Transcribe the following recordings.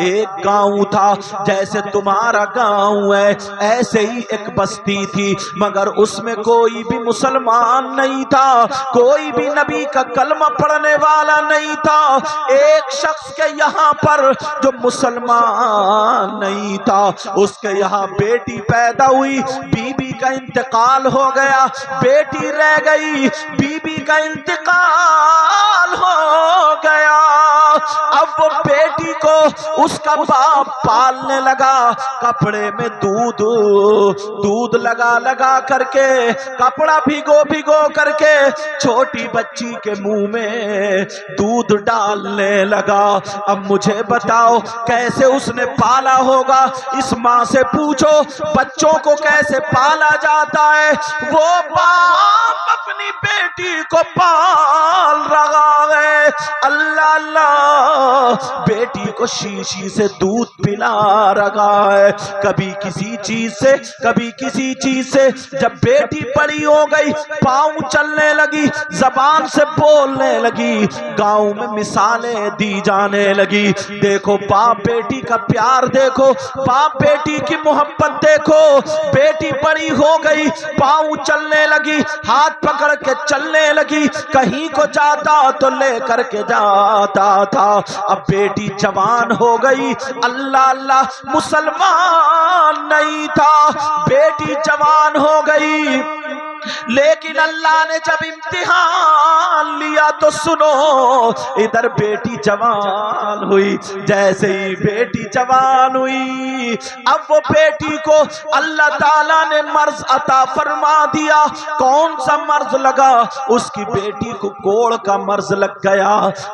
एक गांव था, जैसे तुम्हारा गांव है ऐसे ही एक बस्ती थी, मगर उसमें कोई भी मुसलमान नहीं था, कोई भी नबी का कलमा पढ़ने वाला नहीं था। एक शख्स के यहाँ पर जो मुसलमान नहीं था, उसके यहाँ बेटी पैदा हुई, बीबी का इंतकाल हो गया, बेटी रह गई, बीबी का इंतकाल हो गया। अब वो बेटी को उसका बाप पालने लगा, कपड़े में दूध लगा लगा करके, कपड़ा भिगो भिगो करके छोटी बच्ची के मुंह में दूध डालने लगा। अब मुझे बताओ कैसे उसने पाला होगा? इस माँ से पूछो बच्चों को कैसे पाला जाता है। वो बाप अपनी बेटी को पाल रहा है, अल्लाह अल्लाह, बेटी को शीशी से दूध पिला रहा है, कभी किसी चीज से कभी किसी चीज से। जब बेटी बड़ी हो गई, पाँव चलने लगी, जबान से बोलने लगी, गांव में मिसालें दी जाने लगी। देखो बाप बेटी का प्यार, देखो बाप बेटी की मोहब्बत, देखो बेटी बड़ी हो गई, पाँव चलने लगी, हाथ पकड़ के चलने लगी, कहीं को जाता तो ले करके जाता था। अब बेटी जवान हो गई, अल्लाह अल्लाह, मुसलमान नहीं था, बेटी जवान हो गई, लेकिन अल्लाह ने जब इम्तिहान लिया तो सुनो, इधर बेटी जवान हुई। जैसे ही बेटी जवान हुई, अब वो बेटी को अल्लाह ताला ने मर्ज अता फरमा दिया। कौन सा मर्ज लगा? उसकी बेटी को कोढ़ का मर्ज लग गया।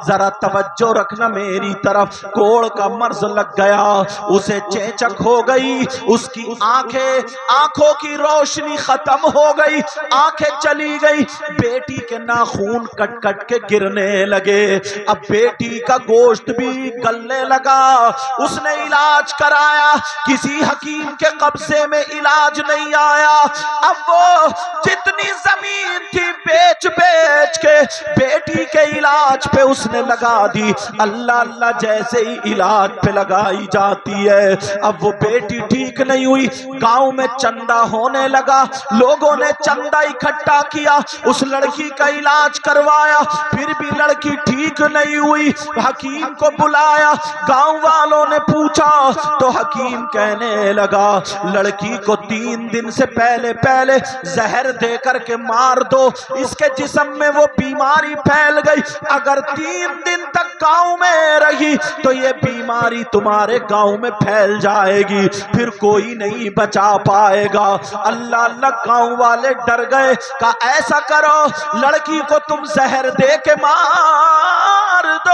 जरा तवज्जो रखना मेरी तरफ, कोढ़ का मर्ज लग गया, उसे चेचक हो गई, उसकी आंखों की रोशनी खत्म हो गई, आंखें चली गई, बेटी के नाखून कट कट के गिरने लगे। अब बेटी का गोश्त भी गलने लगा। उसने इलाज कराया, किसी हकीम के कब्जे में इलाज नहीं आया। अब वो जितनी जमीन थी बेच बेच के बेटी के इलाज पे उसने लगा दी। अल्लाह अल्लाह, जैसे ही इलाज पे लगाई जाती है, अब वो बेटी ठीक नहीं हुई। गांव में चंदा होने लगा, लोगों ने चंदा इकट्ठा किया, उस लड़की का इलाज करवाया, फिर भी लड़की ठीक नहीं हुई। हकीम को बुलाया, गांव वालों ने पूछा तो हकीम कहने लगा, लड़की को 3 दिन से पहले पहले जहर दे करके मार दो, इसके जिस्म में वो बीमारी फैल गई, अगर 3 दिन तक गांव में रही तो ये बीमारी तुम्हारे गांव में फैल जाएगी, फिर कोई नहीं बचा पाएगा। अल्लाह अल्लाह, गांव वाले डर गए, का ऐसा करो लड़की को तुम जहर दे के मार दो।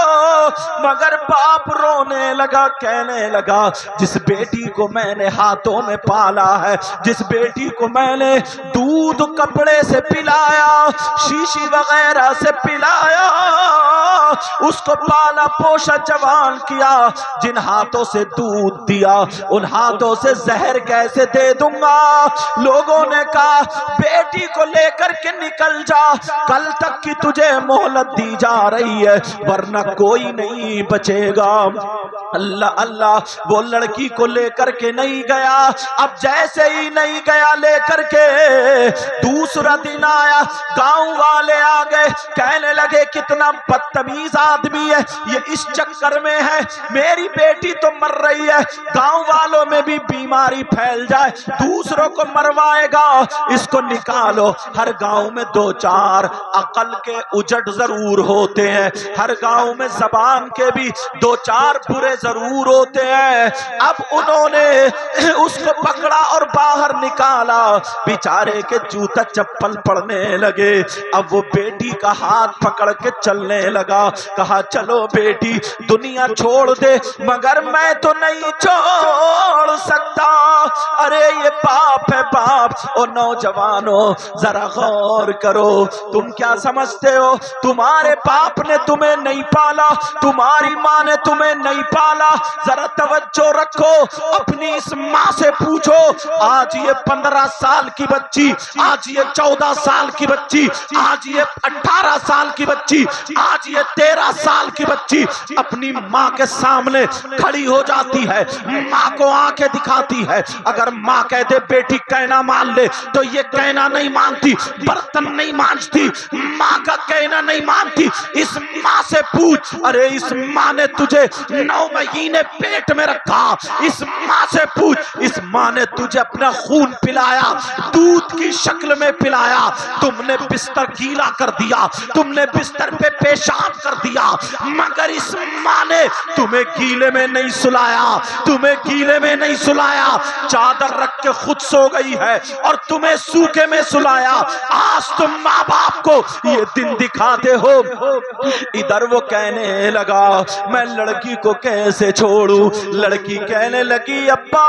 मगर बाप रोने लगा, कहने लगा, जिस बेटी को मैंने हाथों में पाला है, जिस बेटी को मैंने दूध कपड़े से पिलाया, शीशी वगैरह से पिलाया, उसको पाला पोषा जवान किया, जिन हाथों से दूध दिया उन हाथों से जहर कैसे दे दूंगा। लोगों ने कहा बेटी को लेकर के निकल जा, कल तक की तुझे मोहलत दी जा रही है, वरना कोई नहीं बचेगा। अल्लाह अल्लाह, वो लड़की को लेकर के नहीं गया। अब जैसे ही नहीं गया लेकर के, दूसरा दिन आया, गांव वाले आ गए, कहने लगे कितना बदतमीज आदमी है ये, इस चक्कर में है मेरी बेटी तो मर रही है, गांव वालों में भी बीमारी फैल जाए, दूसरों को मरवाएगा, इसको निकालो। हर गांव में 2-4 अकल के उजट जरूर होते हैं, हर गांव में जबान के भी 2-4 बुरे जरूर होते हैं। अब उन्होंने उसको पकड़ा और बाहर निकाला, बेचारे के जूता चप्पल पड़ने लगे। अब वो बेटी का हाथ पकड़ के चलने लगा, कहा चलो बेटी दुनिया छोड़ दे, मगर मैं तो नहीं छोड़ सकता। अरे ये पाप है पाप। ओ नौजवानों जरा गौर करो, तुम क्या समझते हो तुम्हारे बाप ने तुम्हें नहीं पाला, तुम्हारी माँ ने तुम्हें नहीं पाला। जरा तवज्जो रखो, अपनी इस माँ से पूछो। आज ये 15 साल की बच्ची, आज ये 14 साल की बच्ची, आज ये 18 साल की बच्ची, आज ये 13 साल की बच्ची अपनी माँ के सामने खड़ी हो जाती है, माँ को आंखें दिखाती है। अगर माँ कहते बेटी कहना मान ले, तो ये कहना नहीं मानती, बर्तन नहीं मांजती, माँ का कहना नहीं मानती। इस माँ से पूछ, अरे इस माँ ने तुझे 9 महीने पेट में रखा, इस माँ से पूछ, इस माँ ने तुझे अपना खून पिलाया, दूध की शक्ल में पिलाया, तुमने बिस्तर गीला कर दिया, तुमने बिस्तर पे पेशाब कर दिया, मगर इस माँ ने तुम्हें गीले में नहीं सुलाया, तुम्हें गीले में नहीं सुलाया, चादर रख के खुद सो गई है और तुम्हें सूखे में सुलाया। आज तुम माँ बाप को ये दिन दिखाते हो। इधर वो कहने लगा मैं लड़की को कैसे छोड़ूं। लड़की कहने लगी अब्बा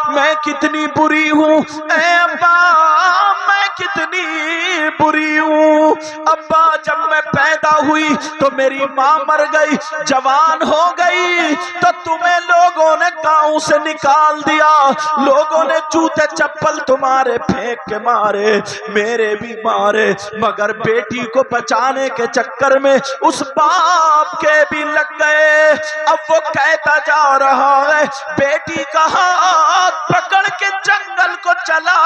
मैं कितनी बुरी हूँ, ए अब्बा मैं कितनी बुरी हूँ। अब्बा जब मैं पैदा हुई तो मेरी माँ मर गई, जवान हो गई तो तुम्हें लोगों ने गांव से निकाल दिया, लोगों ने जूते चप्पल तुम्हारे फेंक के मारे, मेरे भी मारे, मगर बेटी को बचाने के चक्कर में उस बाप के भी लग गए। अब वो कहता जा रहा है बेटी का हाथ पकड़ के जंगल को चला,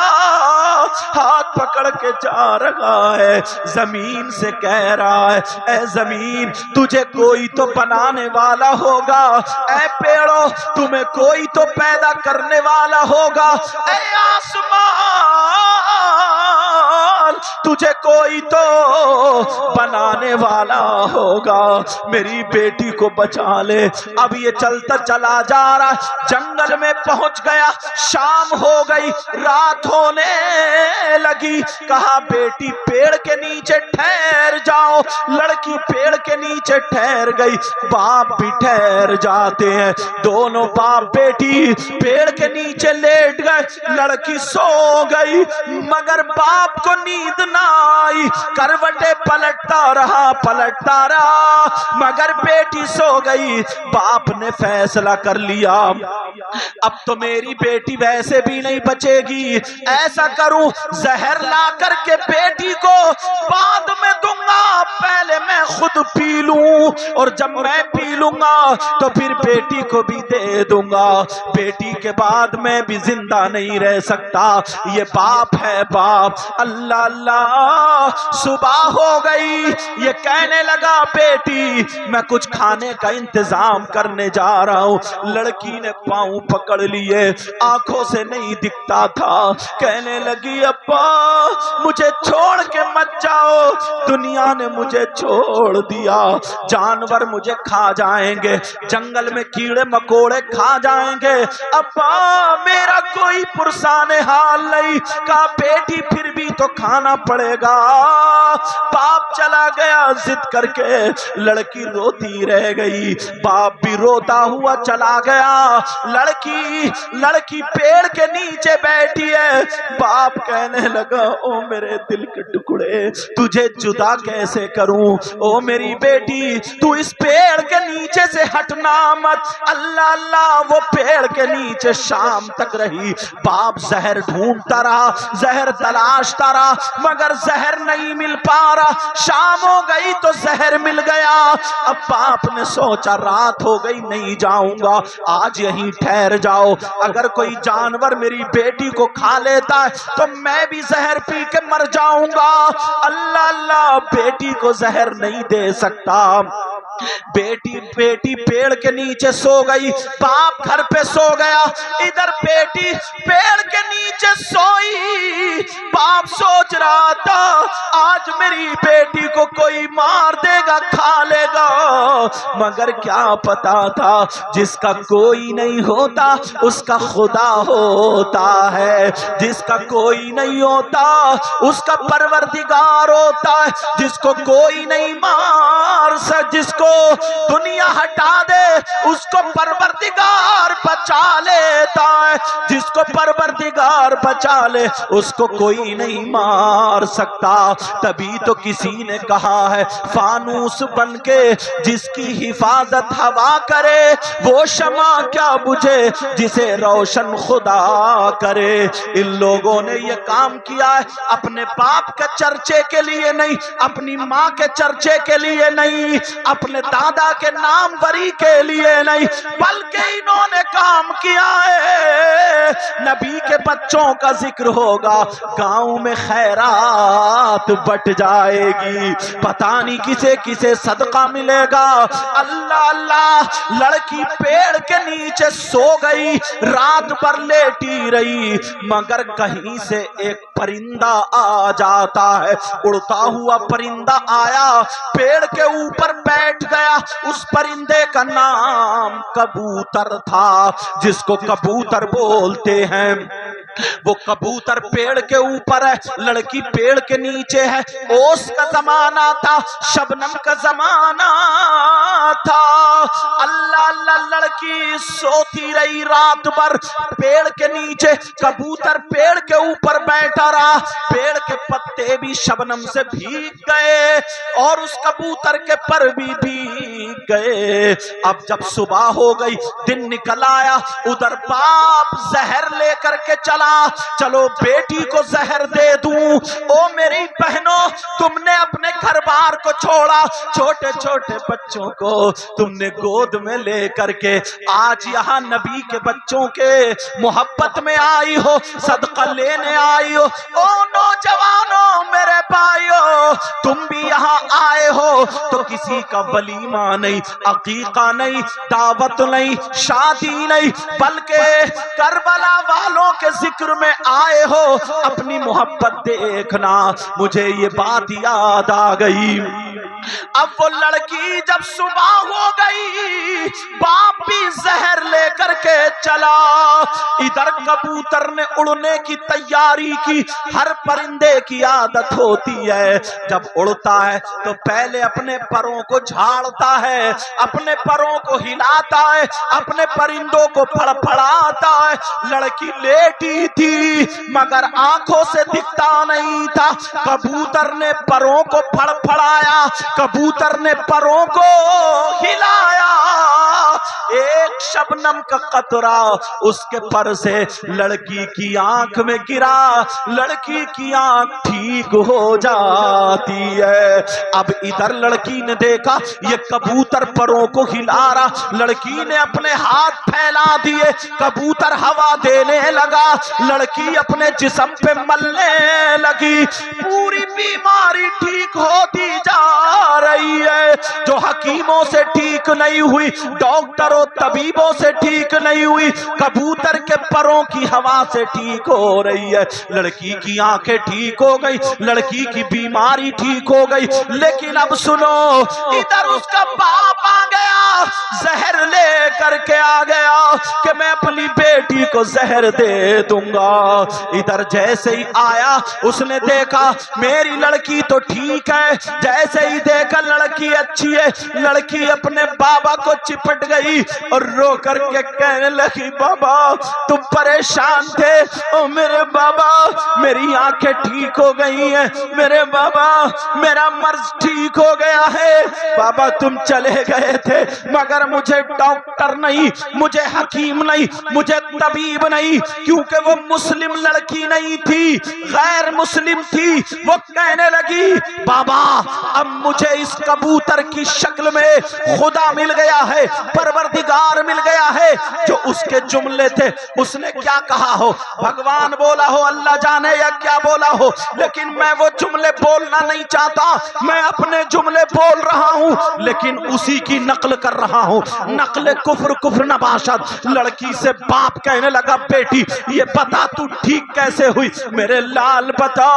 हाथ पकड़ के जा रहा है, जमीन से कह रहा है ए जमीन तुझे कोई तो बनाने वाला होगा, ए पेड़ों तुम्हें कोई तो पैदा करने वाला होगा, ए आसमान तुझे कोई तो बनाने वाला होगा, मेरी बेटी को बचा ले। अब ये चलता चला जा रहा, जंगल में पहुंच गया, शाम हो गई, रात होने लगी। कहा बेटी पेड़ के नीचे ठहर जाओ। लड़की पेड़ के नीचे ठहर गई, बाप भी ठहर जाते हैं। दोनों बाप बेटी पेड़ के नीचे लेट गए, लड़की सो गई, मगर बाप को नींद ना आई, करवटे पलटता रहा, मगर बेटी सो गई। बाप ने फैसला कर लिया अब तो मेरी बेटी वैसे भी नहीं बचेगी, ऐसा करूं जहर ला करके बेटी को बाद में दूंगा, पहले मैं खुद पी लूं और जब मैं पी लूंगा तो फिर बेटी को भी दे दूंगा। बेटी के बाद मैं भी जिंदा नहीं रह सकता। ये बाप है बाप। अल्लाह अल्लाह, सुबह हो गई, ये कहने लगा बेटी मैं कुछ खाने का इंतजाम करने जा रहा हूँ। लड़की ने पाँव पकड़ लिए, आंखों से नहीं दिखता था, कहने लगी अब्बा मुझे छोड़ के मत जाओ, दुनिया ने मुझे छोड़ दिया, जानवर मुझे खा जाएंगे, जंगल में कीड़े मकोड़े खा जाएंगे, अब्बा मेरा कोई पुरसाने हाल नहीं। कहा बेटी फिर भी तो खाना पड़ेगा। बाप चला गया जिद करके, लड़की रोती रह गई, बाप भी रोता हुआ चला गया। लड़की पेड़ के नीचे बैठी है, बाप कहने लगा ओ मेरे दिल के टुकड़े तुझे जुदा कैसे करूं, ओ मेरी बेटी तू इस पेड़ के नीचे से हटना मत। अल्लाह अल्लाह, वो पेड़ के नीचे शाम तक रही। बाप जहर ढूंढता रहा, जहर तलाशता रहा, मगर जहर नहीं मिल पा रहा। शाम हो गई तो जहर मिल गया। अब बाप ने सोचा रात हो गई, नहीं जाऊंगा, आज यहीं ठहर जाओ, अगर कोई जानवर मेरी बेटी को खा लेता है तो मैं भी जहर पी के मर जाऊंगा। अल्लाह अल्लाह, बेटी को जहर नहीं दे सकता। बेटी पेड़ के नीचे सो गई, बाप घर पे सो गया, इधर बेटी पेड़ के नीचे सोई। बाप सोच रहा था आज मेरी बेटी को कोई मार देगा, खा लेगा, मगर क्या पता था जिसका कोई नहीं होता उसका खुदा होता है, जिसका कोई नहीं होता उसका परवरदिगार होता है, जिसको कोई नहीं मार सकता, जिसको जिसको दुनिया हटा दे उसको परवरदिगार बचा लेता है, जिसको परवरदिगार बचा ले उसको कोई नहीं मार सकता। तभी तो किसी ने कहा है फानूस बनके जिसकी हिफाजत हवा करे वो शमा क्या बुझे जिसे रोशन खुदा करे। इन लोगों ने ये काम किया है अपने बाप के चर्चे के लिए नहीं, अपनी माँ के चर्चे के लिए नहीं, अपने दादा के नाम बरी के लिए नहीं, बल्कि इन्होंने काम किया है नबी के बच्चों का जिक्र होगा, गांव में खैरात बट जाएगी, पता नहीं किसे किसे सदका मिलेगा। अल्लाह अल्लाह, लड़की पेड़ के नीचे सो गई, रात भर लेटी रही, मगर कहीं से एक परिंदा आ जाता है, उड़ता हुआ परिंदा आया, पेड़ के ऊपर बैठ गया। उस परिंदे का नाम कबूतर था, जिसको कबूतर बोलते हैं। वो कबूतर पेड़ के ऊपर है, लड़की पेड़ के नीचे है। ओस का जमाना था, शबनम का जमाना था। अल्लाह अल्लाह, लड़की सोती रही रात भर पेड़ के नीचे, कबूतर पेड़ के ऊपर बैठा रहा। पेड़ के पत्ते भी शबनम से भीग गए और उस कबूतर के पर भी भीग गए। अब जब सुबह हो गई, दिन निकल आया, उधर बाप जहर लेकर के चला, चलो बेटी को जहर दे दूं। ओ मेरी बहनों, तुमने अपने घर बार को छोड़ा, छोटे छोटे बच्चों को तुमने गोद में लेकर के आज यहाँ नबी के बच्चों के मोहब्बत में आई हो, सदका लेने आई हो। ओ नौजवानों मेरे भाइयों, तुम भी यहाँ आए हो तो किसी का वलीमा नहीं, अकीका नहीं, दावत नहीं, शादी नहीं, बल्कि करबला वालों के जिक्र में आए हो। अपनी मोहब्बत देखना, मुझे ये बात याद आ गई। अब वो लड़की जब सुबह हो गई, बाप भी जहर लेकर के चला। इधर कबूतर ने उड़ने की तैयारी की। हर परिंदे की आदत होती है, जब उड़ता है तो पहले अपने परों को झाड़ता है, अपने परों को हिलाता है, अपने परिंदों को फड़फड़ाता है। लड़की लेटी थी मगर आंखों से दिखता नहीं था। कबूतर ने परों को फड़फड़ाया, कबूतर ने परों को हिलाया, एक शबनम का कतरा उसके पर से लड़की की आंख में गिरा, लड़की की आंख ठीक हो जाती है। अब इधर लड़की ने देखा ये कबूतर परों को हिला रहा, लड़की ने अपने हाथ फैला दिए, कबूतर हवा देने लगा, लड़की अपने जिस्म पे मलने लगी। पूरी बीमारी ठीक होती जा रही है, जो हकीमों से ठीक नहीं हुई, डॉक्टरों तबीबों से ठीक नहीं हुई, कबूतर के परों की हवा से ठीक हो रही है। लड़की की आंखें ठीक हो गई, लड़की की बीमारी ठीक हो गई। लेकिन अब सुनो, इधर उसका बाप आ गया, जहर ले करके आ गया कि मैं अपनी बेटी को जहर दे दूंगा। इधर जैसे ही आया उसने देखा मेरी लड़की तो ठीक है, जैसे ही देखा लड़की अच्छी है, लड़की अपने बाबा को चिपट गई और रो करके कहने लगी, बाबा तुम परेशान थे, ओ मेरे बाबा मेरी आंखें ठीक हो गई हैं, मेरे बाबा मेरा मर्ज ठीक हो गया है। बाबा तुम चले गए थे मगर मुझे डॉक्टर नहीं, मुझे हकीम नहीं, मुझे तबीब नहीं, क्योंकि वो मुस्लिम लड़की नहीं थी, गैर मुस्लिम थी। वो कहने लगी, बाबा अब मुझे इस कबूतर की शक्ल में खुदा मिल गया है, परवरदिगार मिल गया है। जो उसके जुमले थे, उसने क्या कहा हो, भगवान बोला हो, अल्लाह जाने या क्या बोला हो, लेकिन मैं वो जुमले बोलना नहीं चाहता, मैं अपने जुमले बोल रहा हूं, लेकिन उसी की नकल कर रहा हूं। नकल कुफ्र कुफ्र नबाशत। लड़की से बाप कहने लगा, बेटी ये बता तू ठीक कैसे हुई, मेरे लाल बता।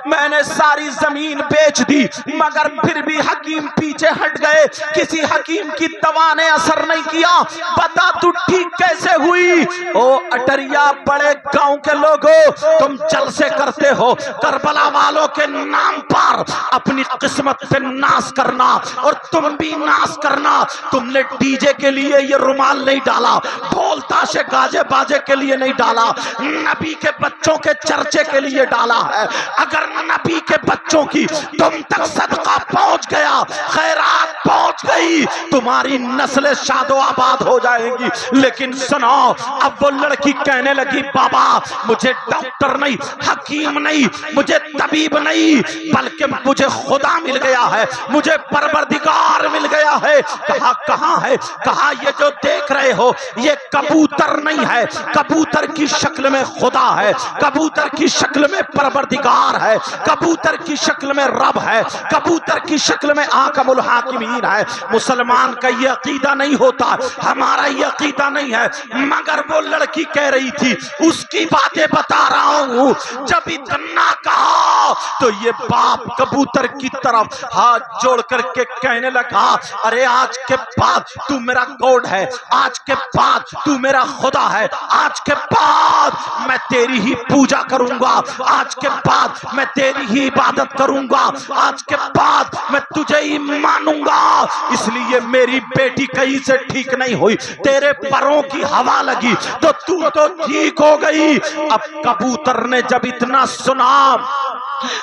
मैंने सारी जमीन बेच दी, मगर फिर भी हकीम पीछे हट गए। किसी हकीम की दवा ने असर नहीं किया। बता तू ठीक कैसे हुई? ओ अटरिया, बड़े गांव के लोगों, तुम जलसे करते हो करबला वालों के नाम पर, अपनी किस्मत पे नाश करना और तुम भी नाश करना। तुमने डीजे के लिए ये रुमाल नहीं डाला, ढोल ताशे गाजे बाजे के लिए नहीं डाला, नबी के बच्चों के चर्चे के लिए डाला है। अगर नबी के बच्चों की तुम तक सदका पहुंच गया, खैरात पहुंच गई, तुम्हारी नस्लें शादो आबाद हो जाएंगी। लेकिन सुनो, अब वो लड़की कहने लगी, बाबा मुझे डॉक्टर नहीं, हकीम नहीं, मुझे तबीब नहीं, बल्कि मुझे खुदा मिल गया है, मुझे परवरदिगार मिल गया है। कहा कहाँ है? कहा ये जो देख रहे हो ये कबूतर नहीं है, कबूतर की शक्ल में खुदा है, कबूतर की शक्ल में परवरदिगार है, कबूतर की शक्ल में रब है, कबूतर की शक्ल में आकमुल हाकिमीन है। मुसलमान का ये अकीदा नहीं होता, हमारा ये अकीदा नहीं है। मगर वो लड़की कह रही थी, उसकी बातें बता रहा हूं। जब इतना कहा तो ये बाप कबूतर की तरफ हाथ जोड़ करके कहने लगा, अरे आज के बाद तू मेरा गॉड है, आज के बाद तू मेरा खुदा है, आज के बाद मैं तेरी ही पूजा करूंगा, आज के बाद मैं तेरी ही इबादत करूंगा, आज के बाद मैं तुझे ही मानूंगा। इसलिए मेरी बेटी कहीं से ठीक नहीं हुई, तेरे परों की हवा लगी तो तू तो ठीक हो गई। अब कबूतर ने जब इतना सुना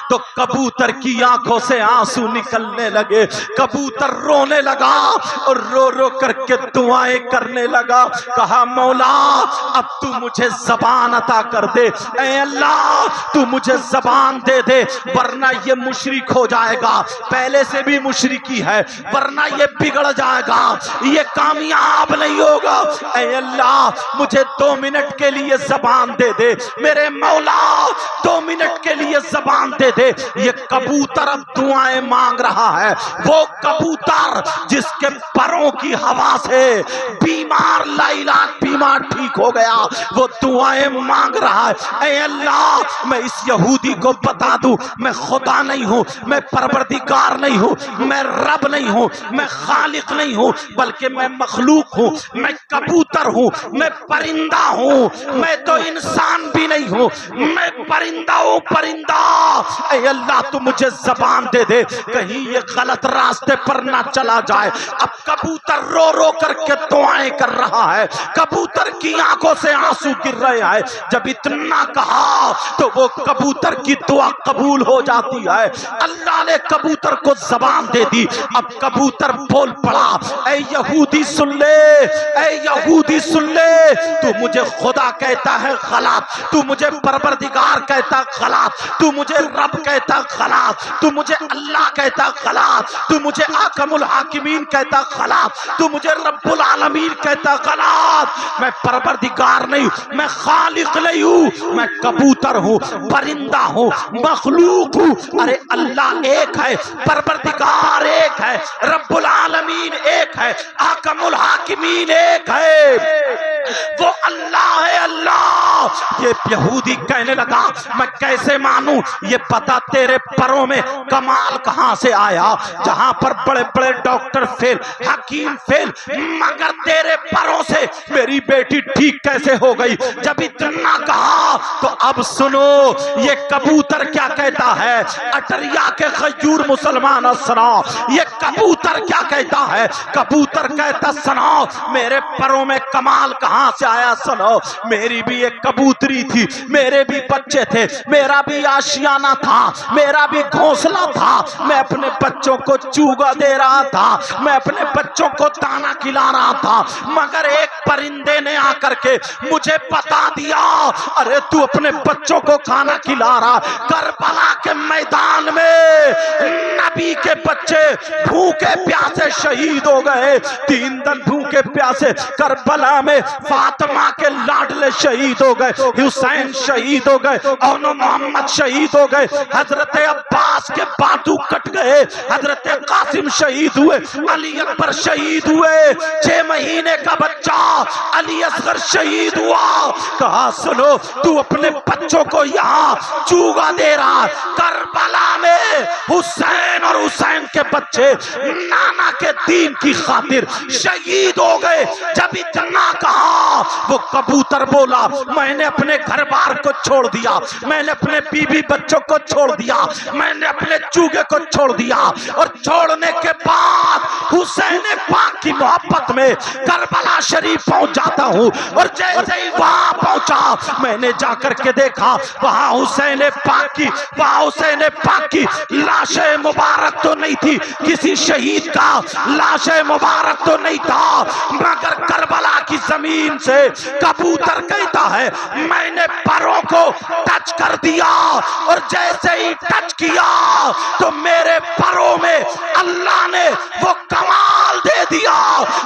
तो कबूतर की आंखों से आंसू निकलने लगे, कबूतर रोने लगा और रो रो करके दुआएं करने लगा। कहा, मौला अब तू मुझे जबान अता कर दे, ऐ अल्लाह तू मुझे जबान दे दे, वरना ये मुशरिक हो जाएगा, पहले से भी मुशरिकी है, वरना ये बिगड़ जाएगा, ये कामयाब नहीं होगा। ऐ अल्लाह मुझे 2 मिनट के लिए जबान दे दे, मेरे मौला 2 मिनट के लिए जबान दे दे। ये कबूतर अब दुआएं मांग रहा है, वो कबूतर जिसके परों की हवा से बीमार लाइलाज बीमार ठीक हो गया, वो दुआएं मांग रहा है। ऐ अल्लाह मैं इस यहूदी को बता दूं, मैं खुदा नहीं हूं, मैं परवरदिगार नहीं हूं, मैं रब नहीं हूं, मैं खालिक नहीं हूं, बल्कि मैं मखलूक हूं, मैं कबूतर हूं, मैं परिंदा हूं, मैं तो इंसान भी नहीं हूं, मैं परिंदा हूं, परिंदा। ऐ अल्लाह तू मुझे जबान दे दे, कहीं ये गलत रास्ते पर ना चला जाए। अब कबूतर रो रो करके दुआएं कर रहा है, कबूतर की आंखों से आंसू गिर रहे हैं। जब इतना कहा तो वो कबूतर की दुआ कबूल हो जाती है, अल्लाह ने कबूतर को जबान दे दी। अब कबूतर बोल पड़ा, ऐ यहूदी सुन ले, ऐ यहूदी सुन ले, तू मुझे खुदा कहता है गलत, तू मुझे परवरदिगार कहता गलत, तू मुझे रब कहता गलत, तू मुझे अल्लाह कहता गलत, तू मुझे आकमुल हाकिमीन कहता गलत, तू मुझे रब्बुल आलमीन कहता गलत। मैं परवरदिगार नहीं, मैं खालिक नहीं हूं, मैं कबूतर हूं, परिंदा हूं, मखलूक हूं। अरे अल्लाह एक है, परवरदिगार एक है, रब्बुल आलमीन एक है, आकमुल हाकिमीन एक है, वो अल्लाह है, अल्लाह। ये यहूदी कहने लगा, मैं कैसे मानूं? ये पता तेरे परों में कमाल कहां से आया, जहां पर बड़े बड़े डॉक्टर फेल, हकीम फेल, मगर तेरे परों से मेरी बेटी ठीक कैसे हो गई? जब इतना कहा तो अब सुनो ये कबूतर क्या कहता है। अटरिया के खजूर मुसलमान सुनो, ये कबूतर क्या कहता है। कबूतर कहता, सुनो मेरे परों में कमाल कहां से आया। सुनो, मेरी भी एक कबूतरी थी, मेरे भी बच्चे थे, मेरा भी आशियाना था, मेरा भी घोंसला था, मैं अपने बच्चों को चूगा दे रहा था, मैं अपने बच्चों को दाना खिला रहा था, मगर एक परिंदे ने आकर के मुझे बता दिया, अरे तू अपने बच्चों को खाना खिला रहा। करबला के मैदान में नबी के बच्चे भूखे प्यासे शहीद हो गए, 3 दिन भूखे प्यासे करबला में फातिमा के लाडले शहीद हो गए। हुसैन शहीद हो गए, और मोहम्मद शहीद हो गए, हजरत अब्बास के बाजू कट गए, हजरत कासिम शहीद हुए, अली अकबर शहीद हुए, 6 महीने का बच्चा अली असगर शहीद हुआ। कहा सुनो, तू अपने बच्चों को यहाँ चूगा दे रहा, करबला में हुसैन और हुसैन के बच्चे नाना के दीन की खातिर शहीद हो गए। जब इतना कहा, वो कबूतर बोला, मैंने अपने घर बार को छोड़ दिया, मैंने अपने बीबी बच्चों को छोड़ दिया, मैंने अपने चूगे को छोड़ दिया, और छोड़ने के बाद हुसैन पाक की मोहब्बत में करबला शरीफ पहुंच जाता हूं। और जैसे ही वहां पहुंचा, मैंने जाकर के देखा, वहां हुसैन पाक की लाशें मुबारक तो नहीं थी, किसी शहीद का लाशें मुबारक तो नहीं था, मगर करबला की जमीन से कबूतर कहता है, मैंने परों को टच कर दिया, और जैसे ही टच किया तो मेरे परों में अल्लाह ने वो कमाल दे दिया।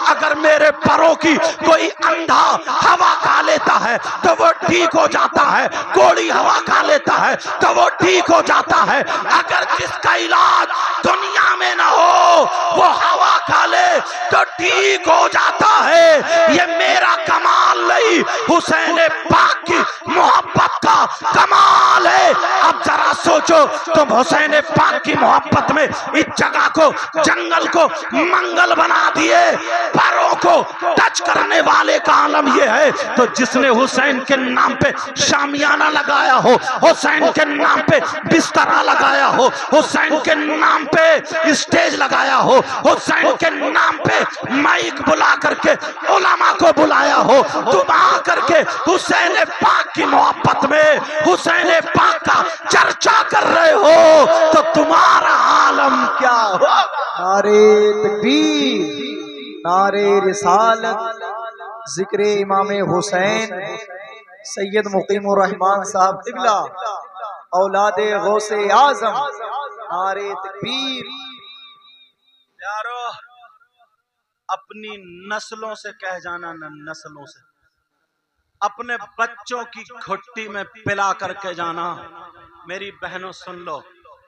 अगर मेरे परों की कोई अंधा हवा खा लेता है तो वो ठीक हो जाता है, कोड़ी हवा खा लेता है तो वो ठीक हो जाता है, अगर जिसका इलाज दुनिया में ना हो वो हवा खा ले तो ठीक हो जाता है। ये मेरा कमाल नहीं, हुसैन पाक की मोहब्बत का कमाल है। अब जरा सोचो, तुम हुसैन पाक की मोहब्बत में इस जगह को, जंगल को मंगल बना दिए, परों को टच करने वाले का आलम यह है। तो जिसने हुसैन के नाम पे शामियाना लगाया हो, हुसैन के नाम पे बिस्तरा लगाया हो, हुसैन के नाम पे स्टेज लगाया हो, हुसैन के नाम पे माइक बुला करके उलमा को बुलाया हो, तुम आकर के हुसैन पाक की मोहब्बत में हुसैन पाक का चर्चा कर रहे हो, तो तुम्हारा आलम क्या हो? नारे तकबीर, नारे रिसालत, जिक्र इमाम हुसैन सैयद मुकीमुर रहमान साहब क़िबला औलादे गौसे आज़म, नारे तकबीर। यारो, अपनी नस्लों से कह जाना, न नस्लों से अपने बच्चों की घुट्टी में पिला करके जाना। मेरी बहनों सुन लो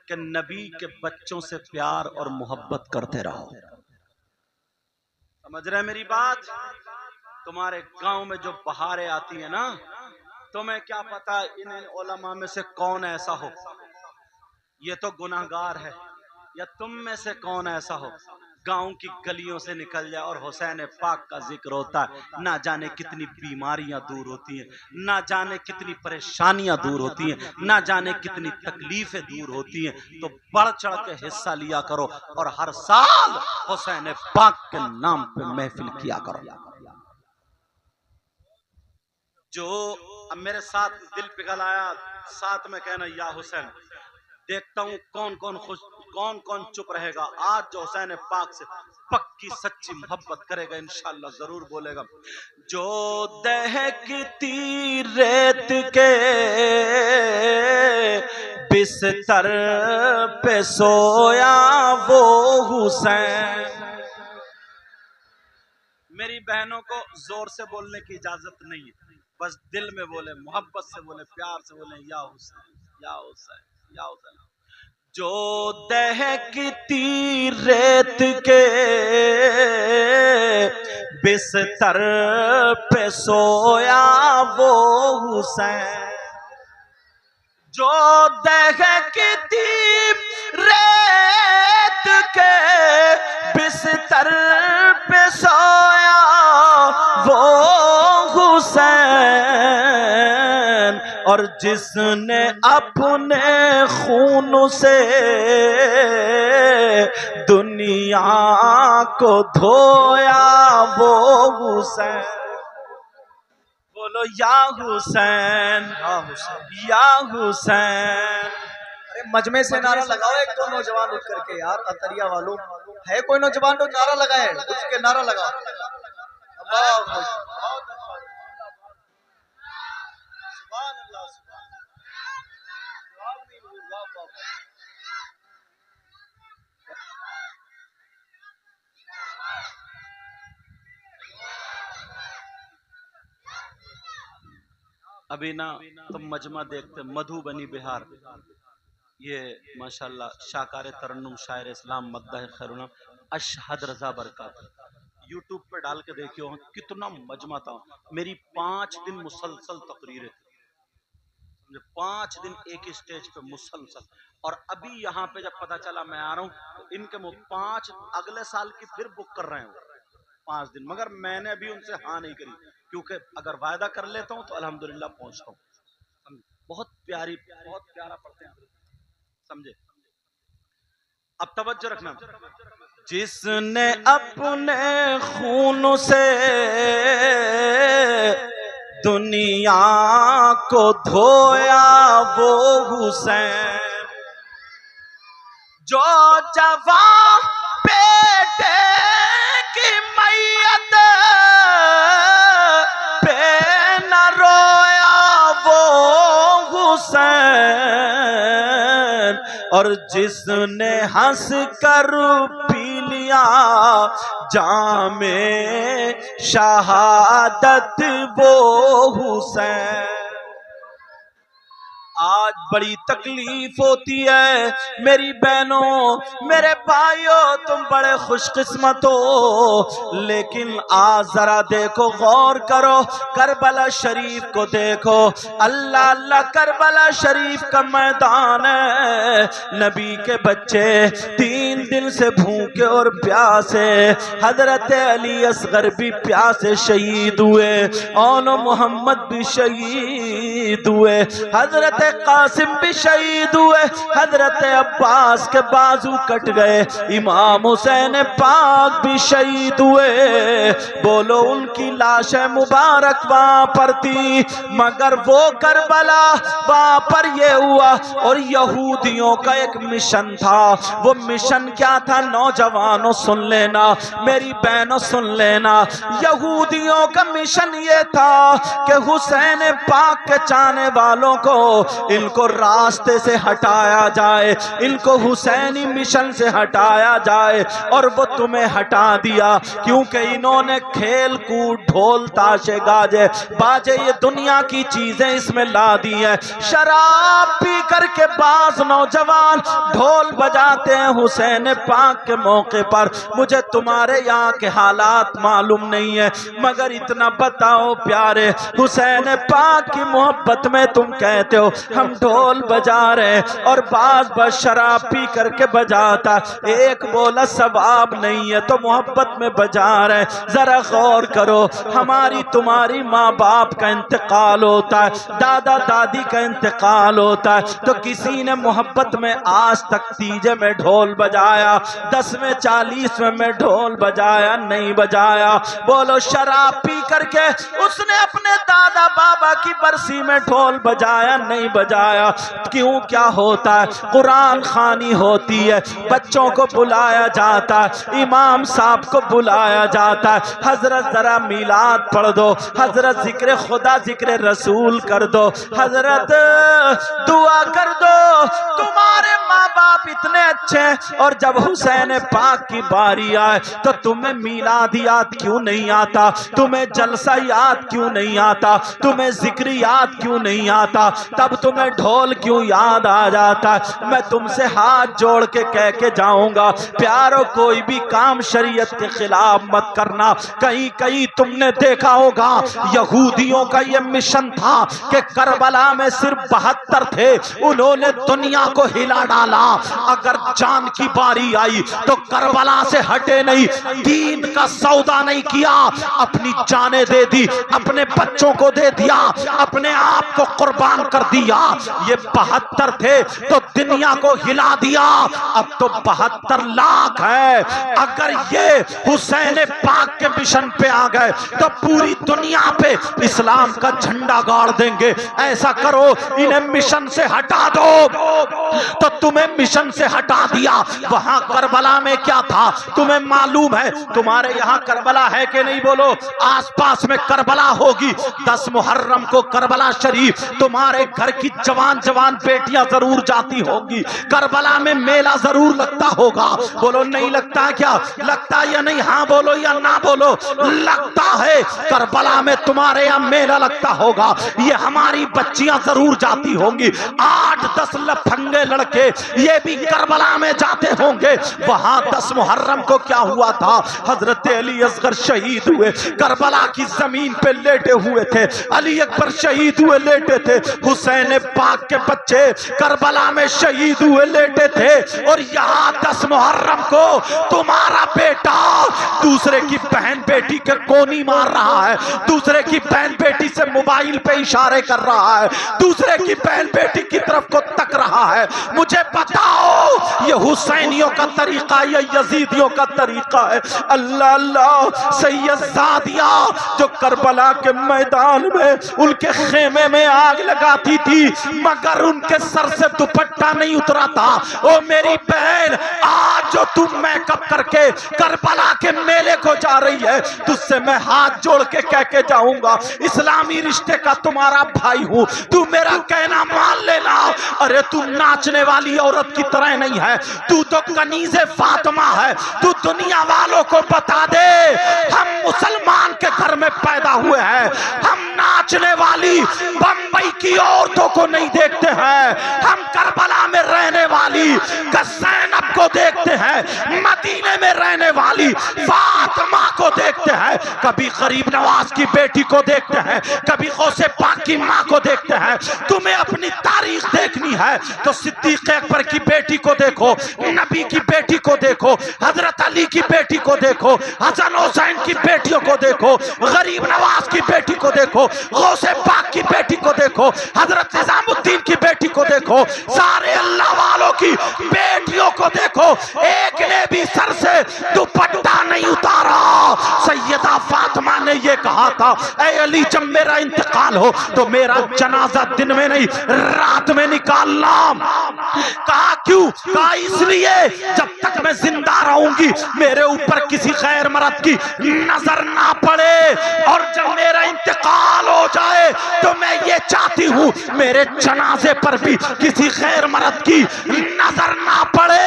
कि नबी के बच्चों से प्यार और मोहब्बत करते रहो। समझ रहे मेरी बात? तुम्हारे गांव में जो बहारें आती है ना, तुम्हें क्या पता इन उलमा में से कौन ऐसा हो, ये तो गुनाहगार है, या तुम में से कौन ऐसा हो गांव की गलियों से निकल जाए और हुसैन पाक का जिक्र होता है, ना जाने कितनी बीमारियां दूर होती हैं, ना जाने कितनी परेशानियां दूर होती हैं, ना जाने कितनी तकलीफें दूर होती हैं। तो बढ़ चढ़ के हिस्सा लिया करो और हर साल हुसैन पाक के नाम पे महफिल किया करो। जो अब मेरे साथ दिल पिघल आया, साथ में कहना या हुसैन, देखता हूं कौन कौन खुश, कौन कौन चुप रहेगा। आज जो हुसैन पाक से पक्की सच्ची मोहब्बत करेगा इंशाअल्लाह जरूर बोलेगा। जो दहकती रेत के बिस्तर पे सोया वो हुसैन। मेरी बहनों को जोर से बोलने की इजाजत नहीं है, बस दिल में बोले, मोहब्बत से बोले, प्यार से बोले, या हुसैन, या हुसैन, या हुसैन। जो दहकती रेत के बिस्तर पे सोया वो हुसैन। जो दहकती रेत के बिस्तर पे सोया वो हुसैन, और जिसने अपने खून से दुनिया को धोया वो हुसैन। बोलो या हुसैन, या हुसैन। अरे मजमे से नारा लगाओ, एक दो नौजवान उठ करके यार, अतरिया वालों है कोई नौजवान तो नारा लगाए, उठ के नारा लगाओ। अभी ना तुम मजमा देखते मधुबनी बिहार, ये माशाल्लाह शाकार तरन्नुम शायर इस्लाम मद्दाह खैरुल्लाह अशहद रजा बरकत, यूट्यूब पे डाल के देखियो कितना मजमा था। मेरी 5 दिन मुसलसल तकरीरें थी, समझे, 5 दिन एक स्टेज पे मुसलसल। और अभी यहाँ पे जब पता चला मैं आ रहा हूँ तो इनके मुँह 5 अगले साल की फिर बुक कर रहे हैं 5 दिन, मगर मैंने अभी उनसे हाँ नहीं करी, क्योंकि अगर वायदा कर लेता हूँ तो अल्हम्दुलिल्लाह पहुंचता हूँ। बहुत प्यारी, बहुत प्यारा पढ़ते हैं, समझे। अब तवज्जो रखना, जिसने अपने खून से दुनिया को धोया वो हुसैन, जो जवां बेटे की मैयत पे न रोया वो हुसैन, और जिसने हंस कर पी लिया जामे शहादत वो हुसैन। आज बड़ी तकलीफ होती है मेरी बहनों, मेरे भाइयों, तुम बड़े खुशकिस्मत हो, लेकिन आज जरा देखो, गौर करो, करबला शरीफ को देखो। अल्लाह अल्लाह, करबला शरीफ का मैदान है, नबी के बच्चे 3 दिन से भूखे और प्यासे, हजरत अली असगर भी प्यासे शहीद हुए, और मोहम्मद भी शहीद हुए, हजरत कासिम भी शहीद हुए, हजरत अब्बास के बाजू कट गए, इमाम हुसैन पाक भी शहीद हुए। बोलो, उनकी लाशें मुबारक वहां पर थी, मगर वो करबला वहां पर ये हुआ। और यहूदियों का एक मिशन था, वो मिशन क्या था? नौजवानों सुन लेना, मेरी बहनों सुन लेना, यहूदियों का मिशन ये था कि हुसैन पाक के चाहने वालों को, इनको रास्ते से हटाया जाए, इनको हुसैनी मिशन से हटाया जाए। और वो तुम्हें हटा दिया, क्योंकि इन्होंने खेल कूद, ढोल ताशे गाजे बाजे, ये दुनिया की चीजें इसमें ला दी है। शराब पी करके बाज नौजवान ढोल बजाते हैं हुसैन पाक के मौके पर। मुझे तुम्हारे यहाँ के हालात मालूम नहीं है, मगर इतना बताओ प्यारे, हुसैन पाक की मोहब्बत में तुम कहते हो हम ढोल बजा रहे, और बाज बस शराब पी करके बजाता, एक बोला सवाब नहीं है तो मोहब्बत में बजा रहे। जरा गौर करो, हमारी तुम्हारी माँ बाप का इंतकाल होता है, दादा दादी का इंतकाल होता है, तो किसी ने मोहब्बत में आज तक तीजे में ढोल बजाया, 10वें 40वें में ढोल बजाया? नहीं बजाया। बोलो, शराब पी करके उसने अपने दादा बाबा की बरसी में ढोल बजाया? नहीं बजाया। क्यों? क्या होता है? कुरान खानी होती है, बच्चों को बुलाया जाता है, इमाम साहब को बुलाया जाता है, हजरत जरा मिलाद पढ़ दो, हजरत जिक्र खुदा जिक्र रसूल कर दो, हजरत दुआ कर दो, तुम्हारे माँ बाप इतने अच्छे हैं। और जब हुसैन पाक की बारी आए तो तुम्हें मिलाद याद क्यों नहीं आता? तुम्हें जलसा याद क्यों नहीं आता? तुम्हें जिक्र याद क्यों नहीं आता? तब तुम्हें ढोल क्यों याद आ जाता है? मैं तुमसे हाथ जोड़ के कह के जाऊंगा, प्यारो, कोई भी काम शरीयत के खिलाफ मत करना। कहीं कहीं तुमने देखा होगा, यहूदियों का यह मिशन था कि करबला में सिर्फ 72 थे, उन्होंने दुनिया को हिला डाला। अगर जान की बारी आई तो करबला से हटे नहीं, दीन का सौदा नहीं किया, अपनी जानें दे दी, अपने बच्चों को दे दिया, अपने आप को कुर्बान कर दिया। ये 72 थे तो दुनिया को हिला दिया, अब तो 72 लाख है। अगर ये हुसैन पाक के मिशन पे आ गए तो पूरी दुनिया पे इस्लाम का झंडा गाड़ देंगे। ऐसा करो, इन्हें मिशन से हटा दो। तो तुम्हें मिशन से हटा दिया। वहां करबला में क्या था तुम्हें मालूम है? तुम्हारे यहाँ करबला है कि नहीं? बोलो, आसपास में करबला होगी। 10 मुहर्रम को करबला शरीफ तुम्हारे घर की जवान जवान बेटियां जरूर जाती होंगी, करबला में मेला जरूर लगता होगा। बोलो नहीं लगता क्या? लगता या नहीं? हाँ बोलो या ना बोलो? लगता है। करबला में तुम्हारे यहाँ मेला लगता होगा, ये हमारी बच्चियां जरूर जाती होंगी। 8-10 लफंगे लड़के ये भी करबला में जाते होंगे। वहां 10 मुहर्रम को क्या हुआ था? हजरत अली असगर शहीद हुए, करबला की जमीन पे लेटे हुए थे। अली अकबर शहीद हुए, लेटे थे। हुसैन पाक के बच्चे करबला में शहीद हुए, लेटे थे। और यहाँ 10 मुहर्रम को तुम्हारा बेटा दूसरे की बहन बेटी के कोनी मार रहा है, दूसरे की बहन बेटी से मोबाइल पे इशारे कर रहा है, दूसरे की बहन बेटी की तरफ को तक रहा है। मुझे बताओ ये हुसैनियों का तरीका या यजीदियों का तरीका है? अल्लाह अल्लाह। सैयद सादिया जो करबला के मैदान में उनके खेमे में आग लगाती थी, मगर उनके सर से दुपट्टा नहीं उतरा था। ओ मेरी बहन, आज जो तुम मेकअप करके करबला के मेले को जा रही है, तुझसे मैं हाथ जोड़ के कह के जाऊंगा, इस्लामी रिश्ते का तुम्हारा भाई हूं, तू मेरा कहना मान लेना। अरे तू नाचने वाली औरत की तरह नहीं है, तू तो कनीज़े फातिमा है। तू दुनिया वालों को बता दे, हम मुसलमान के घर में पैदा हुए हैं, हम नाचने वाली बंबई की औरतों को नहीं देखते हैं, हम करबला में रहने वाली ज़ैनब को देखते हैं, मदीने में रहने वाली फातिमा को देखते हैं, कभी गरीब नवाज की बेटी को देखते हैं, कभी गौसे पाक की माँ को देखते हैं। तुम्हें अपनी तारीख देखनी है तो सिद्दीक अकबर की बेटी को देखो, नबी की बेटी को देखो, हजरत अली की बेटी को देखो, हसन हुसैन की बेटियों को देखो, गरीब नवाज की बेटी को देखो, गौसे पाक की बेटी को देखो, हजरत निजामुद्दीन की बेटी को देखो, सारे अल्लाह वालों की बेटियों को देखो, एक ने भी सर से दुपट्टा नहीं उतारा। सैयदा फातिमा ने ये कहा था, ऐ अली जब मेरा इंतकाल हो तो मेरा जनाजा दिन में नहीं रात में निकालना। कहा क्यों? कहा इसलिए जब तक मैं जिंदा रहूंगी मेरे ऊपर किसी गैर मर्द की नजर ना पड़े, और जब मेरा इंतकाल हो जाए तो मैं ये चाहती हूँ मेरे जनाजे पर भी किसी गैर मर्द की नजर ना पड़े।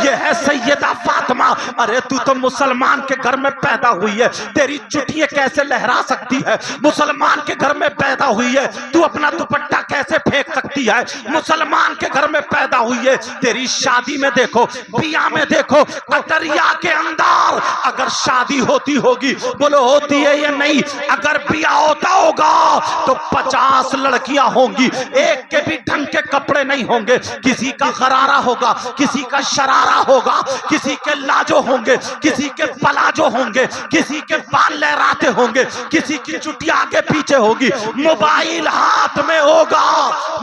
ये है सैयदा फातिमा। अरे तू तो मुसलमान के घर में पैदा हुई है, तेरी चुटियां कैसे लहरा सकती है? मुसलमान के घर में पैदा हुई है, तू अपना दुपट्टा कैसे फेंक सकती है? मुसलमान के घर में पैदा हुई है, तेरी शादी में देखो, बिया में देखो, अतरिया के अंदर अगर शादी होती होगी, बोलो होती है या नहीं? अगर बिया होता होगा तो 50 लड़कियां होंगी, एक के भी ढंग के कपड़े नहीं होंगे, किसी का गरारा होगा, किसी का शरारा होगा, किसी के लाजो होंगे, किसी के पलाजो होंगे, किसी के बाल लहराते होंगे, किसी की चुटिया आगे पीछे होगी, मोबाइल हाथ में होगा,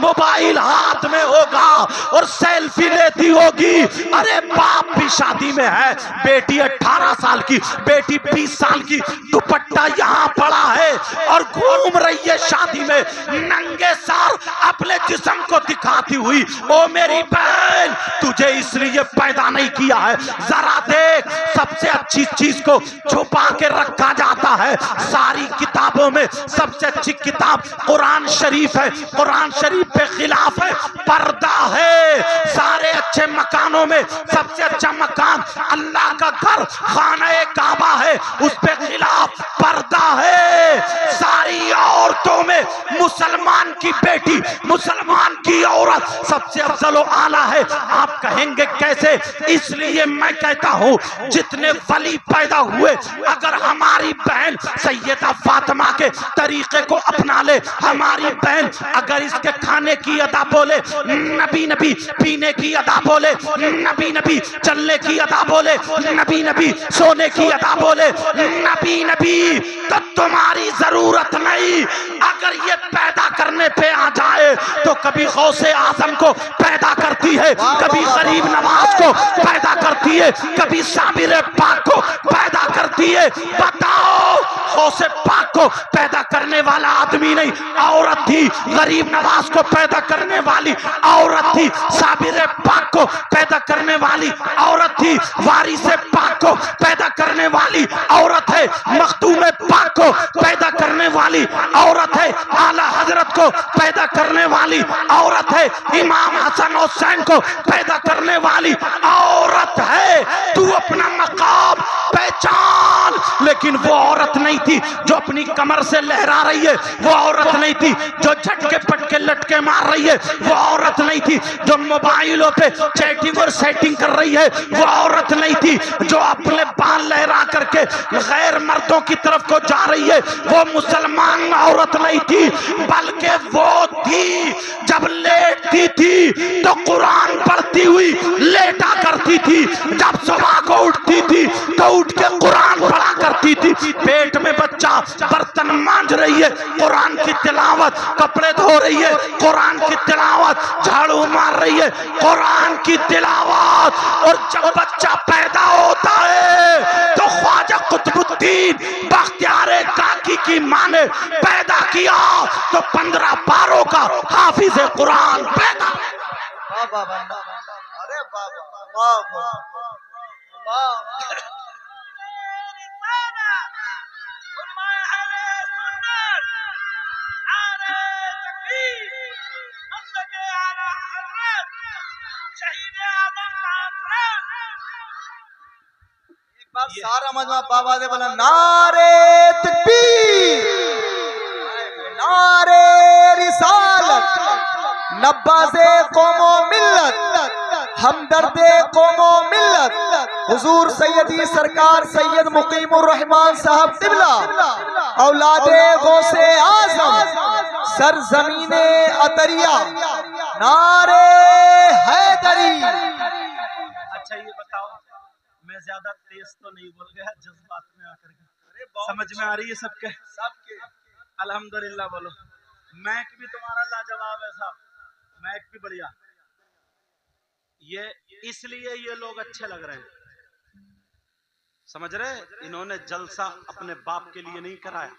मोबाइल हाथ में होगा और सेल्फी लेती होगी। अरे बाप भी शादी में है, बेटी 18 साल की, बेटी 20 साल की, दुपट्टा यहाँ पड़ा है और घूम रही है शादी में नंगे सर अपने जिस्म को दिखाती हुई। ओ मेरी बहन, तुझे इसलिए पैदा नहीं किया है, जरा देख, सबसे अच्छी चीज को छुपा के रखा जाता है। सारी किताबों में सबसे अच्छी किताब कुरान शरीफ है, कुरान शरीफ पे खिलाफ है पर्दा है। सारे अच्छे मकानों में सबसे अच्छा मकान अल्लाह का घर खाना काबा है, उस पे खिलाफ पर्दा है। सारी औरतों में मुसलमान की बेटी, मुसलमान की औरत सबसे अफजल आला है। आप कहेंगे कैसे? इसलिए मैं कहता हूँ जितने वली पैदा हुए, अगर हमारी बहन सैयदा फातिमा के तरीके को अपना ले, हमारी बहन अगर इसके खाने की अदा बोले नबी नबी, पीने की अदा बोले नबी नबी, चलने की अदा बोले नबी नबी, सोने की अदा बोले नबी नबी, तो तुम्हारी जरूरत नहीं। अगर ये पैदा करने पे आ जाए तो कभी गौसे आजम को पैदा करती है, कभी गरीब नवाज को पैदा करती है, कभी साबिर पाक को पैदा करती है। बताओ, गौसे पाक को पैदा करने वाला आदमी नहीं, औरत थी। गरीब नवाज को पैदा करने वाली औरत थी। साबिर पाक को पैदा करने वाली औरत थी। वारिस पाक को पैदा करने वाली औरत है। मखदूम पाक को पैदा करने वाली औरत है। आला हजरत को पैदा करने वाली औरत है, इमाम हसन हुसैन को पैदा करने वाली औरत है। तू अपना मकाम पहचान। लेकिन वो औरत नहीं थी जो अपनी कमर से लहरा रही है, वो औरत नहीं थी जो झटके पटके लटके मार रही है, वो औरत नहीं थी जो मोबाइलों पे चैटिंग और सेटिंग कर रही है, वो औरत नहीं थी जो अपने बाल लहरा करके गैर मर्दों की तरफ को जा रही है, वो मुसलमान औरत नहीं थी, बल्कि वो थी जब लेटती थी तो कुरान पढ़ती हुई लेटा करती थी, जब सुबह को उठती थी तो उठ के कुरान पढ़ा करती थी, पेट में बच्चा बर्तन मांज रही है कुरान की तिलावत, कपड़े धो रही है कुरान की तिलावत, झाड़ू मार रही है कुरान की तिलावत। और जब बच्चा पैदा होता है तो ख्वाजा कुतुबुद्दीन बख्तियार काकी की मां ने पैदा किया तो 15 पारों का हाफिज कुरान पैदा। अरे बाबा सारा मजमा बाबा दे बोला नारे तकबीर, नारे रिसालत, नब्बाज़े कौमो मिल्लत, हमदर्दे कौमो मिल्लत, हुजूर सैयदी सरकार सैयद मुकीमुर रहमान साहब तिबला, औलादे गौसे आज़म, सरजमीने अतरिया, नारे हैदरी। अच्छा ये बताओ, मैं ज्यादा तेज तो नहीं बोल गया, जज्बात में आकर के समझ में आ रही है सबके? अल्हम्दुलिल्लाह बोलो। मैक भी तुम्हारा लाजवाब है साहब, मैक भी बढ़िया। ये इसलिए ये लोग अच्छे लग रहे हैं, समझ रहे? इन्होंने जलसा अपने बाप के लिए नहीं कराया।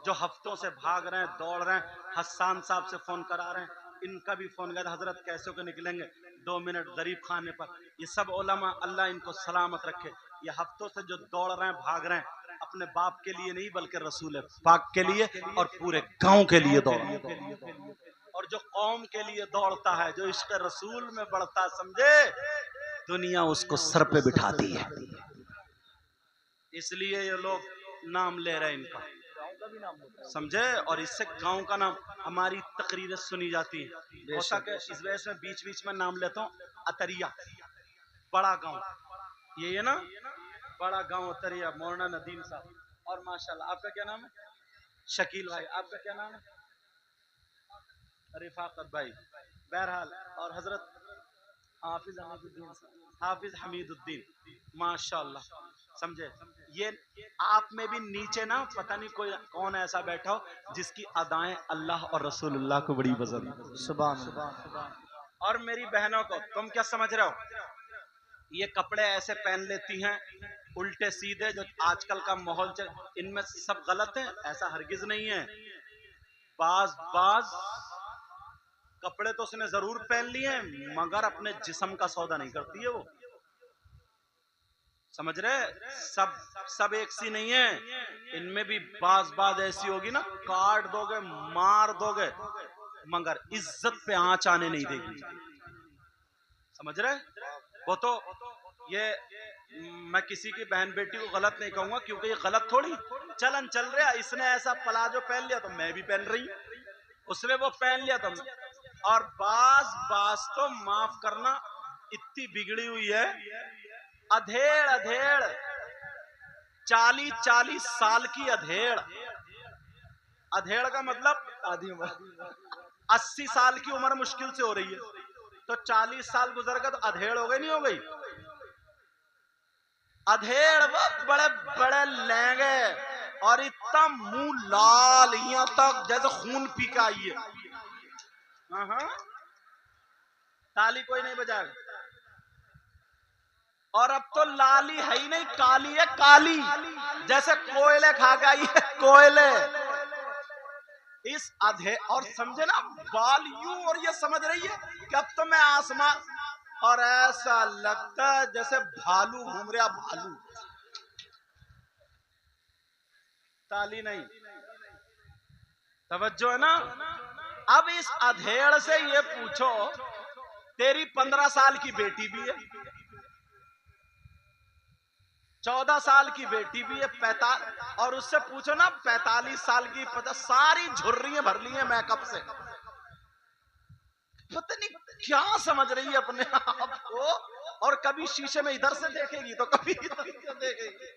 जो हफ्तों से भाग रहे हैं, दौड़ रहे हैं, हसन साहब से फोन करा रहे हैं, इनका भी फोन गया हजरत कैसे को निकलेंगे 2 मिनट गरीब खाने पर। ये सब उलमा अल्लाह इनको सलामत रखे। ये हफ्तों से जो दौड़ रहे हैं, भाग रहे हैं, अपने बाप के लिए नहीं बल्कि रसूल पाक के लिए और पूरे गांव के लिए दौड़ रहे हैं। और जो कौम के लिए दौड़ता है, जो इश्क रसूल में बढ़ता, समझे, दुनिया उसको सर पे बिठाती है। इसलिए ये लोग नाम ले रहे हैं इनका, समझे? और इससे गांव का नाम, हमारी तकरीरें सुनी जाती है। होता कि इस वजह से बीच बीच में नाम लेता हूँ, अतरिया बड़ा गांव, ये है ना बड़ा गांव अतरिया, मौलाना नदीम साहब। और माशाल्लाह आपका क्या नाम है? शकील भाई। आपका क्या नाम है? रिफाकत भाई। बहरहाल, और हजरत हाफिज हमीदुद्दीन, हाफिज हमीदुद्दीन, माशाल्लाह, समझे? ये आप में भी नीचे ना पता नहीं कोई कौन ऐसा बैठा हो जिसकी अदाएं अल्लाह और रसूलुल्लाह को बड़ी पसंद है। सुभान अल्लाह। और मेरी बहनों को तुम क्या समझ रहे हो, ये कपड़े ऐसे पहन लेती हैं उल्टे सीधे, जो आजकल का माहौल चल, इनमें सब गलत है? ऐसा हरगिज नहीं है। बाज बाज कपड़े तो उसने जरूर पहन लिए हैं, मगर अपने जिस्म का सौदा नहीं करती है वो, समझ रहे? सब एक सी नहीं है, इनमें भी बाज ऐसी होगी ना, काट दोगे, मार दोगे, मगर इज्जत पे आंच आने नहीं देगी, समझ रहे? वो तो ये मैं किसी की बहन बेटी को गलत नहीं कहूंगा, क्योंकि ये गलत थोड़ी चलन चल रहा है। इसने ऐसा प्लाजो पहन लिया तो मैं भी पहन रही हूं, उसने वो पहन लिया तो। और बाज तो माफ करना, इतनी बिगड़ी हुई है, अधेड़ 40 साल की अधेड़ का मतलब आधी उम्र, 80 साल की उम्र मुश्किल से हो रही है, तो 40 साल गुजर गए तो अधेड़ हो गई, नहीं हो गई? अधेड़ वो बड़े बड़े लहंगे और इतना मुंह लाल यहाँ तक जैसे खून पी के आई है। हाँ, ताली कोई नहीं बजाएगा। और अब तो लाली है ही नहीं, काली है, काली, जैसे कोयले खा गई है, कोयले। इस अधे और समझे ना, बाल यूं, और ये समझ रही है कि अब तो मैं आसमान, और ऐसा लगता है जैसे भालू घूम रहा, भालू। ताली नहीं, तवज्जो है ना? अब इस अधेड़ से ये पूछो, तेरी 15 साल की बेटी भी है, 14 साल की बेटी भी है, 45, और उससे पूछो ना 45 साल की, 50, सारी झुर्रियां भर ली हैं मेकअप से। पता नहीं क्या समझ रही है अपने आप को, और कभी शीशे में इधर से देखेगी तो कभी इधर से देखेगी।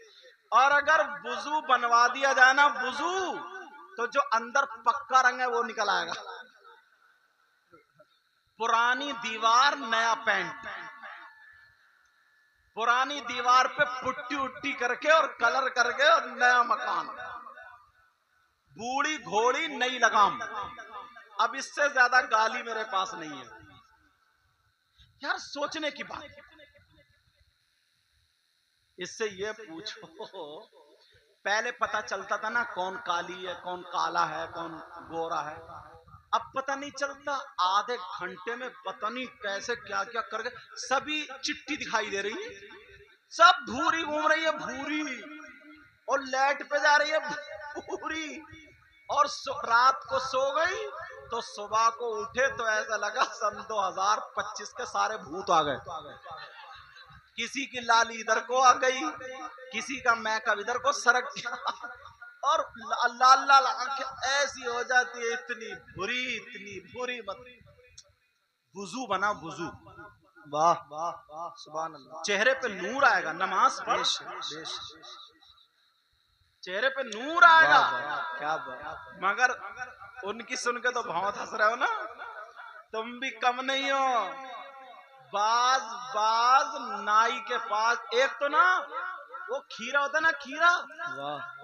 और अगर वुजू बनवा दिया जाए ना, वुजू, तो जो अंदर पक्का रंग है वो निकल आएगा। पुरानी दीवार नया पेंट, पुरानी दीवार पे पुट्टी उट्टी करके और कलर करके और नया मकान, बूढ़ी घोड़ी नई लगाम। अब इससे ज्यादा गाली मेरे पास नहीं है यार, सोचने की बात। इससे ये पूछो, पहले पता चलता था ना कौन काली है, कौन काला है, कौन गोरा है। अब पता नहीं चलता, आधे घंटे में पता नहीं कैसे क्या क्या करके सभी चिट्ठी दिखाई दे रही है, सब भूरी घूम रही है, भूरी, और लाइट पे जा रही है भूरी, और रात को सो गई तो सुबह को उठे तो ऐसा लगा सन 2025 के सारे भूत आ गए। किसी की लाली इधर को आ गई, किसी का मैकअप इधर को सरक गया, और लाल लाल आंखें ऐसी हो जाती है, इतनी बुरी मत। वुजू बना, वुजू। वाह वाह वाह, सुभान अल्लाह। चेहरे पे नूर आएगा, नमाज पढ़, चेहरे पे नूर आएगा। क्या बात। मगर उनकी सुन के तो बहुत हंस रहे हो ना, तुम भी कम नहीं हो। बाज नाई के पास, एक तो ना वो खीरा होता है ना, खीरा,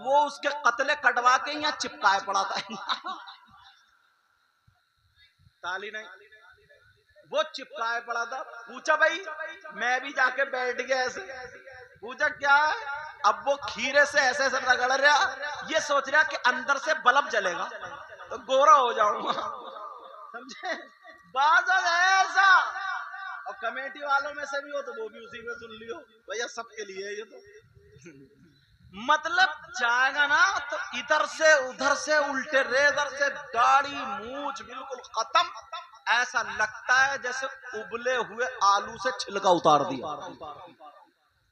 वो उसके कतले कटवा के यहाँ चिपकाए पड़ा था। ताली नहीं, वो चिपकाए पड़ा था। पूछा भाई, मैं भी जाके बैठ गया ऐसे, पूछा क्या है, अब वो खीरे से ऐसे ऐसे रगड़ रहा, ये सोच रहा कि अंदर से बल्ब जलेगा तो गोरा हो जाऊंगा, समझे। बाज ऐसा, और कमेटी वालों में से भी हो तो वो भी उसी में सुन लियो, भैया सबके लिए ये तो। मतलब जाएगा ना तो इधर से उधर से उल्टे रेजर से दाढ़ी मूछ बिल्कुल खत्म, ऐसा लगता है जैसे उबले हुए आलू से छिलका उतार दिया।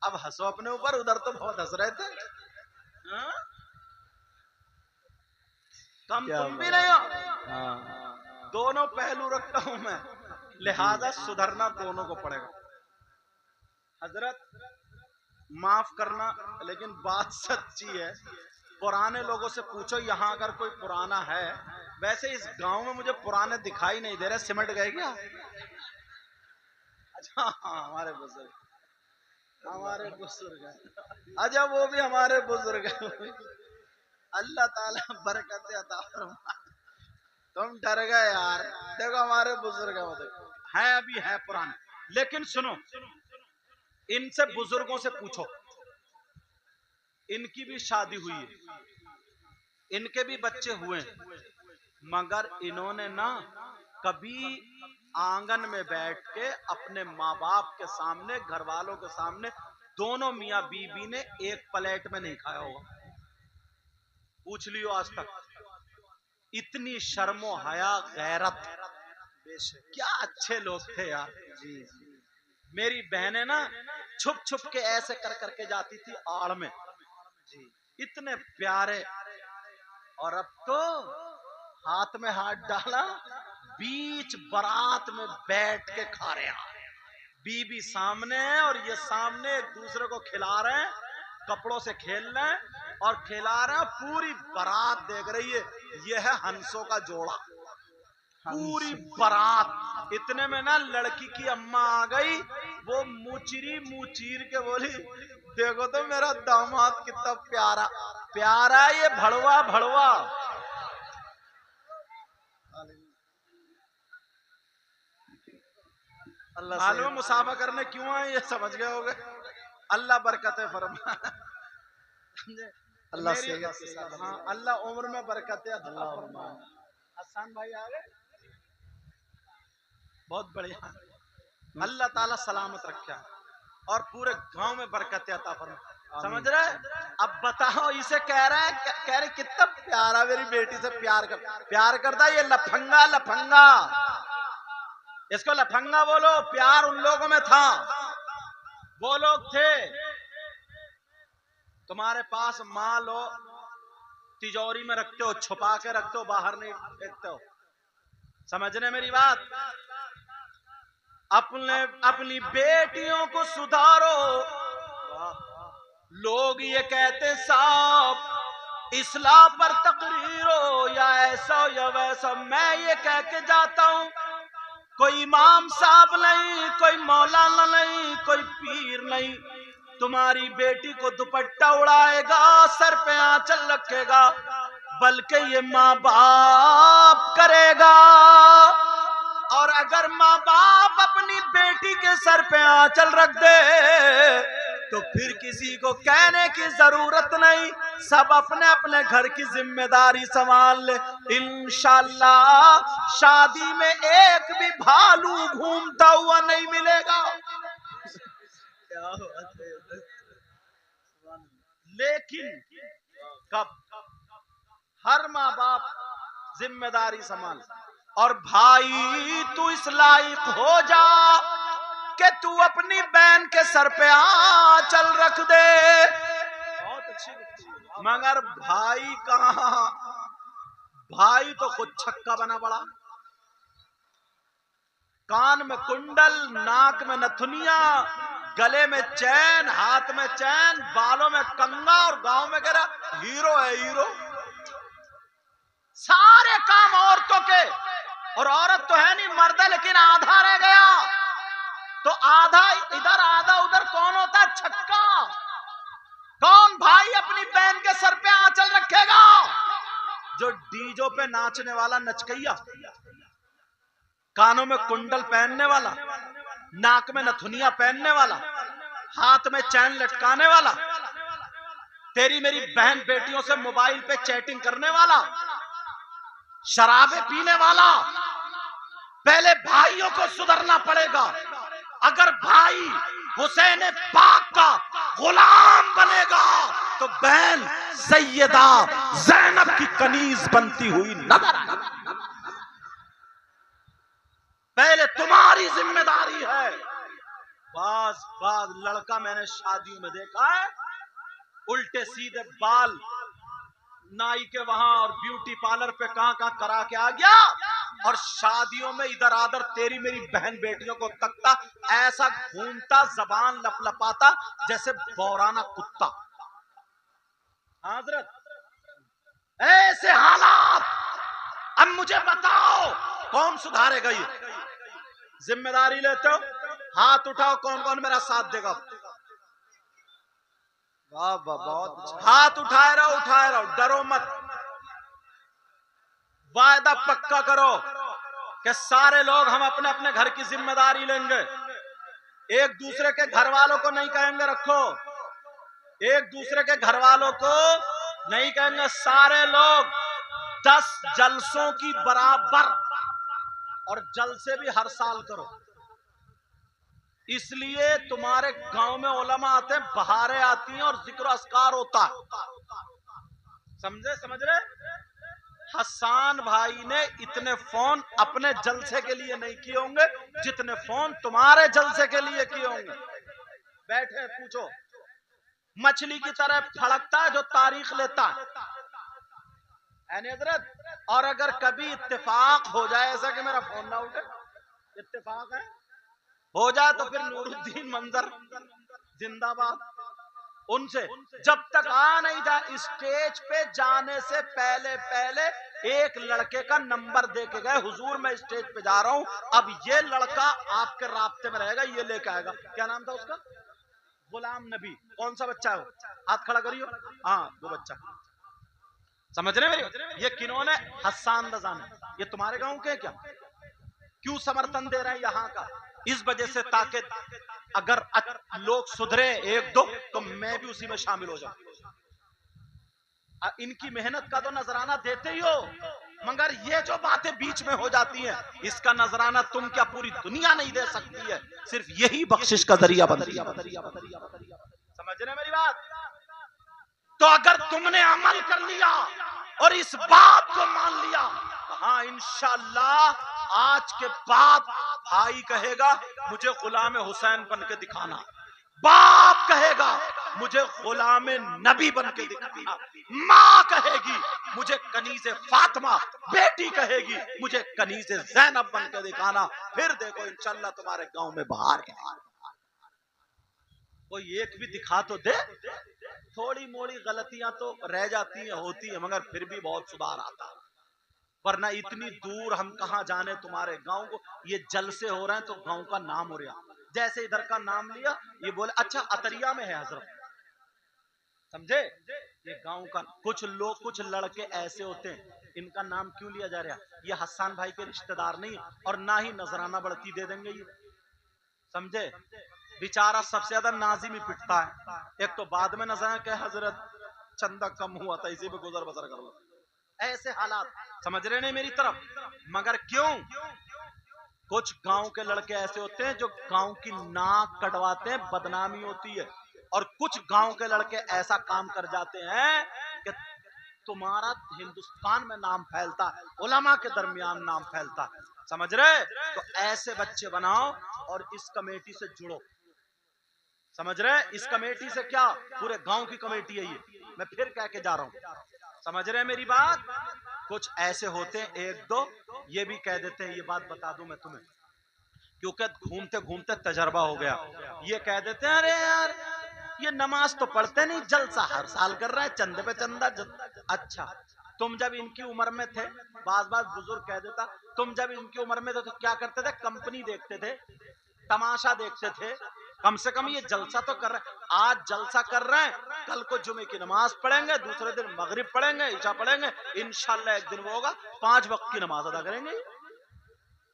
अब हंसो अपने ऊपर, उधर तो बहुत हंस रहे थे। कम तुम भी नहीं हो। दोनों पहलू रखता हूं मैं, लिहाजा सुधरना दोनों को पड़ेगा। हजरत माफ करना, लेकिन बात सच्ची है। पुराने लोगों से पूछो यहाँ अगर कोई पुराना है। वैसे इस गांव में मुझे पुराने दिखाई नहीं दे रहे, सिमट गए क्या? अच्छा हमारे बुजुर्ग, हमारे बुजुर्ग हैं। अच्छा वो भी हमारे बुजुर्ग हैं। अल्लाह ताला बरकत अता फरमाए। तुम डर गए यार, देखो हमारे बुजुर्ग हैं, अभी है पुराने। लेकिन सुनो, इनसे बुजुर्गों से पूछो, इनकी भी शादी हुई है, इनके भी बच्चे हुए, मगर इन्होंने ना कभी आंगन में बैठ के अपने माँ बाप के सामने, घर वालों के सामने, दोनों मियाँ बीबी ने एक प्लेट में नहीं खाया होगा। पूछ लियो आज तक। इतनी शर्मो हया गैरत, क्या अच्छे लोग थे यार। जी मेरी बहनें ना छुप छुप के ऐसे कर करके जाती थी आड़ में, जी इतने प्यारे। और अब तो हाथ में हाथ डाला, बीच बारात में बैठ के खा रहे हैं, बीबी सामने है और ये सामने एक दूसरे को खिला रहे हैं, कपड़ों से खेल रहे हैं और खिला रहे हैं, पूरी बारात देख रही है। ये है हंसों का जोड़ा, पूरी बारात। इतने में ना लड़की की अम्मा आ गई, वो मुँह चीर के बोली, देखो तो मेरा दामाद कितना प्यारा प्यारा, ये भड़वा भड़वा। मालूम मुसाफा करने क्यों आए, ये समझ गए होगे। अल्लाह बरकतें फरमाए, अल्लाह से, हाँ अल्लाह उम्र में बरकतें अता फरमाए। हसन भाई आ गए, बहुत बढ़िया। अल्लाह ताला सलामत रखे और पूरे गांव में बरकतें अता फरमाए। समझ रहे? अब बताओ, इसे कह रहे कितना प्यारा मेरी बेटी से प्यार करता। ये लफंगा लफंगा, इसको लफंगा बोलो। प्यार उन लोगों में था, वो लोग थे। तुम्हारे पास माल हो, तिजोरी में रखते हो, छुपा के रखते हो, बाहर नहीं फेंकते हो। समझने मेरी बात? अपनी बेटियों को सुधारो। लोग ये कहते साहब इस्लाम पर तकरीर हो, या ऐसा हो या वैसा। मैं ये कह के जाता हूं, कोई इमाम साहब नहीं, कोई मौलाना नहीं, कोई पीर नहीं तुम्हारी बेटी को दुपट्टा उड़ाएगा, सर पे आंचल रखेगा, बल्कि ये माँ बाप करेगा। और अगर माँ बाप अपनी बेटी के सर पे आंचल रख दे तो फिर किसी को कहने की जरूरत नहीं, सब अपने अपने घर की जिम्मेदारी संभाल ले। इंशाअल्लाह शादी में एक भी भालू घूमता हुआ नहीं मिलेगा। लेकिन कब? हर माँ बाप जिम्मेदारी संभाल। और भाई तू इस लायक हो जा कि तू अपनी बहन के सर पे आंचल रख दे। बहुत अच्छी, मगर भाई कहां? भाई तो खुद छक्का बना पड़ा। कान में कुंडल, नाक में नथुनिया, गले में चैन, हाथ में चैन, बालों में कंगा, और गांव में कह रहा हीरो है हीरो। सारे काम औरतों के, और औरत तो है नहीं, मर्द है, लेकिन आधा रह गया। तो आधा इधर आधा उधर कौन होता है? छक्का। कौन भाई अपनी बहन के सर पे आंचल रखेगा? जो डीजो पे नाचने वाला नचकैया, कानों में कुंडल पहनने वाला, नाक में नथुनिया पहनने वाला, हाथ में चैन लटकाने वाला, तेरी मेरी बहन बेटियों से मोबाइल पे चैटिंग करने वाला, शराबे पीने वाला। पहले भाइयों को सुधरना पड़ेगा। अगर भाई हुसैन पाक का गुलाम बनेगा तो बहन सैयदा ज़ैनब की कनीज बनती हुई नजर आएगी। पहले तुम्हारी जिम्मेदारी है। बाज लड़का मैंने शादियों में देखा है, उल्टे सीधे बाल नाई के वहां और ब्यूटी पार्लर पे कहां करा के आ गया, और शादियों में इधर आधर तेरी मेरी बहन बेटियों को तकता, ऐसा घूमता, जबान लपलपाता जैसे बौराना कुत्ता। हजरत, ऐसे हालात। अब मुझे बताओ कौन सुधारेगा? ये जिम्मेदारी लेते हो? हाथ उठाओ, कौन कौन मेरा साथ देगा? वाह वाह, बहुत हाथ उठाए रहो, डरो मत। वायदा पक्का करो कि सारे लोग हम अपने अपने घर की जिम्मेदारी लेंगे। एक दूसरे के घर वालों को नहीं कहेंगे रखो, एक दूसरे के घर वालों को नहीं कहेंगे। सारे लोग 10 जलसों की बराबर, और जलसे भी हर साल करो। इसलिए तुम्हारे गांव में उलमा आते हैं, बहारें आती हैं और जिक्र अस्कार होता है। समझ रहे? हसन भाई ने इतने फोन अपने जलसे के लिए नहीं किए होंगे जितने फोन तुम्हारे जलसे के लिए किए होंगे। बैठे पूछो, मछली की तरह फड़कता है जो तारीख लेता है हजरत। और अगर कभी इत्तेफाक हो जाए ऐसा कि मेरा फोन ना उठे, इत्तेफाक है, हो जाए तो फिर नूरुद्दीन मंजर जिंदाबाद। उनसे जब तक आ नहीं जाए, स्टेज पे जाने से पहले एक लड़के का नंबर दे के गए, हुजूर मैं स्टेज पे जा रहा हूं, अब ये लड़का आपके राब्ते में रहेगा, ये लेके आएगा। क्या नाम था उसका? गुलाम नबी। कौन सा बच्चा है वो? हाथ खड़ा करियो। हाँ, वो बच्चा। समझ रहे मेरे? ये किन्होंने? हसन रज़ा। ये तुम्हारे गांव के क्या? क्यों समर्थन दे रहे हैं यहाँ का? इस वजह से ताकि अगर लोग सुधरे एक दो तो मैं भी उसी में शामिल हो जाऊं। इनकी मेहनत का तो नजराना देते ही हो, मगर ये जो बातें बीच में हो जाती हैं, इसका नजराना तुम क्या पूरी दुनिया नहीं दे सकती है, सिर्फ यही बख्शिश का जरिया बनती है। समझ रहे मेरी बात? तो अगर तुमने अमल कर लिया और इस बात को मान लिया तो हाँ इंशाअल्लाह आज के बाद भाई कहेगा मुझे गुलाम हुसैन बन के दिखाना, बाप कहेगा मुझे गुलाम नबी बन के दिखाना, माँ कहेगी मुझे कनीज़े फातिमा, बेटी कहेगी मुझे कनीज़े ज़ैनब बन के दिखाना। फिर देखो इंशाअल्लाह तुम्हारे गांव में बाहर है। कोई एक भी दिखा तो दे। थोड़ी मोड़ी गलतियां तो रह जाती हैं, होती है, मगर फिर भी बहुत सुधार आता है। वरना इतनी दूर हम कहां जाने तुम्हारे गांव को। ये जल से हो रहे हैं तो गांव का नाम हो रहा, जैसे इधर का नाम लिया ये बोले अच्छा अतरिया में है हजरत, समझे? ये गांव का कुछ लोग कुछ लड़के ऐसे होते हैं, इनका नाम क्यों लिया जा रहा? ये हसन भाई के रिश्तेदार नहीं और ना ही नजराना बढ़ती दे देंगे ये, समझे? बेचारा सबसे ज्यादा नाजिम ही पिटता है। एक तो बाद में नजर के हजरत चंदा कम हुआ था इसी पे गुजर बसर कर लो, ऐसे हालात, समझ रहे नहीं मेरी तरफ? मगर क्यों? कुछ गांव के लड़के ऐसे होते हैं जो गांव की नाक कटवाते हैं, बदनामी होती है। और कुछ गांव के लड़के ऐसा काम कर जाते हैं कि तुम्हारा हिंदुस्तान में नाम फैलता है, उलमा के दरमियान नाम फैलता है, समझ रहे? तो ऐसे बच्चे बनाओ और इस कमेटी से जुड़ो, समझ रहे? इस कमेटी से क्या पूरे गांव की कमेटी है ये, मैं फिर कह के जा रहा हूं, समझ रहे मेरी बात? कुछ ऐसे होते हैं एक दो, ये भी कह देते हैं, ये बात बता दूं मैं तुम्हें क्योंकि घूमते घूमते तजर्बा हो गया। ये कह देते हैं अरे यार ये नमाज तो पढ़ते नहीं, जलसा हर साल कर रहा है, चंदे पे चंदा अच्छा तुम जब इनकी उम्र में थे, बात बुजुर्ग कह देता, तुम जब इनकी उम्र में थे तो क्या करते थे? कंपनी देखते थे, तमाशा देखते थे, कम से कम ये जलसा तो कर रहे हैं। आज जलसा कर रहे हैं, कल को जुमे की नमाज पढ़ेंगे, दूसरे दिन मगरिब पढ़ेंगे, ईशा पढ़ेंगे, इंशाल्लाह एक दिन वो होगा 5 वक्त की नमाज अदा करेंगे।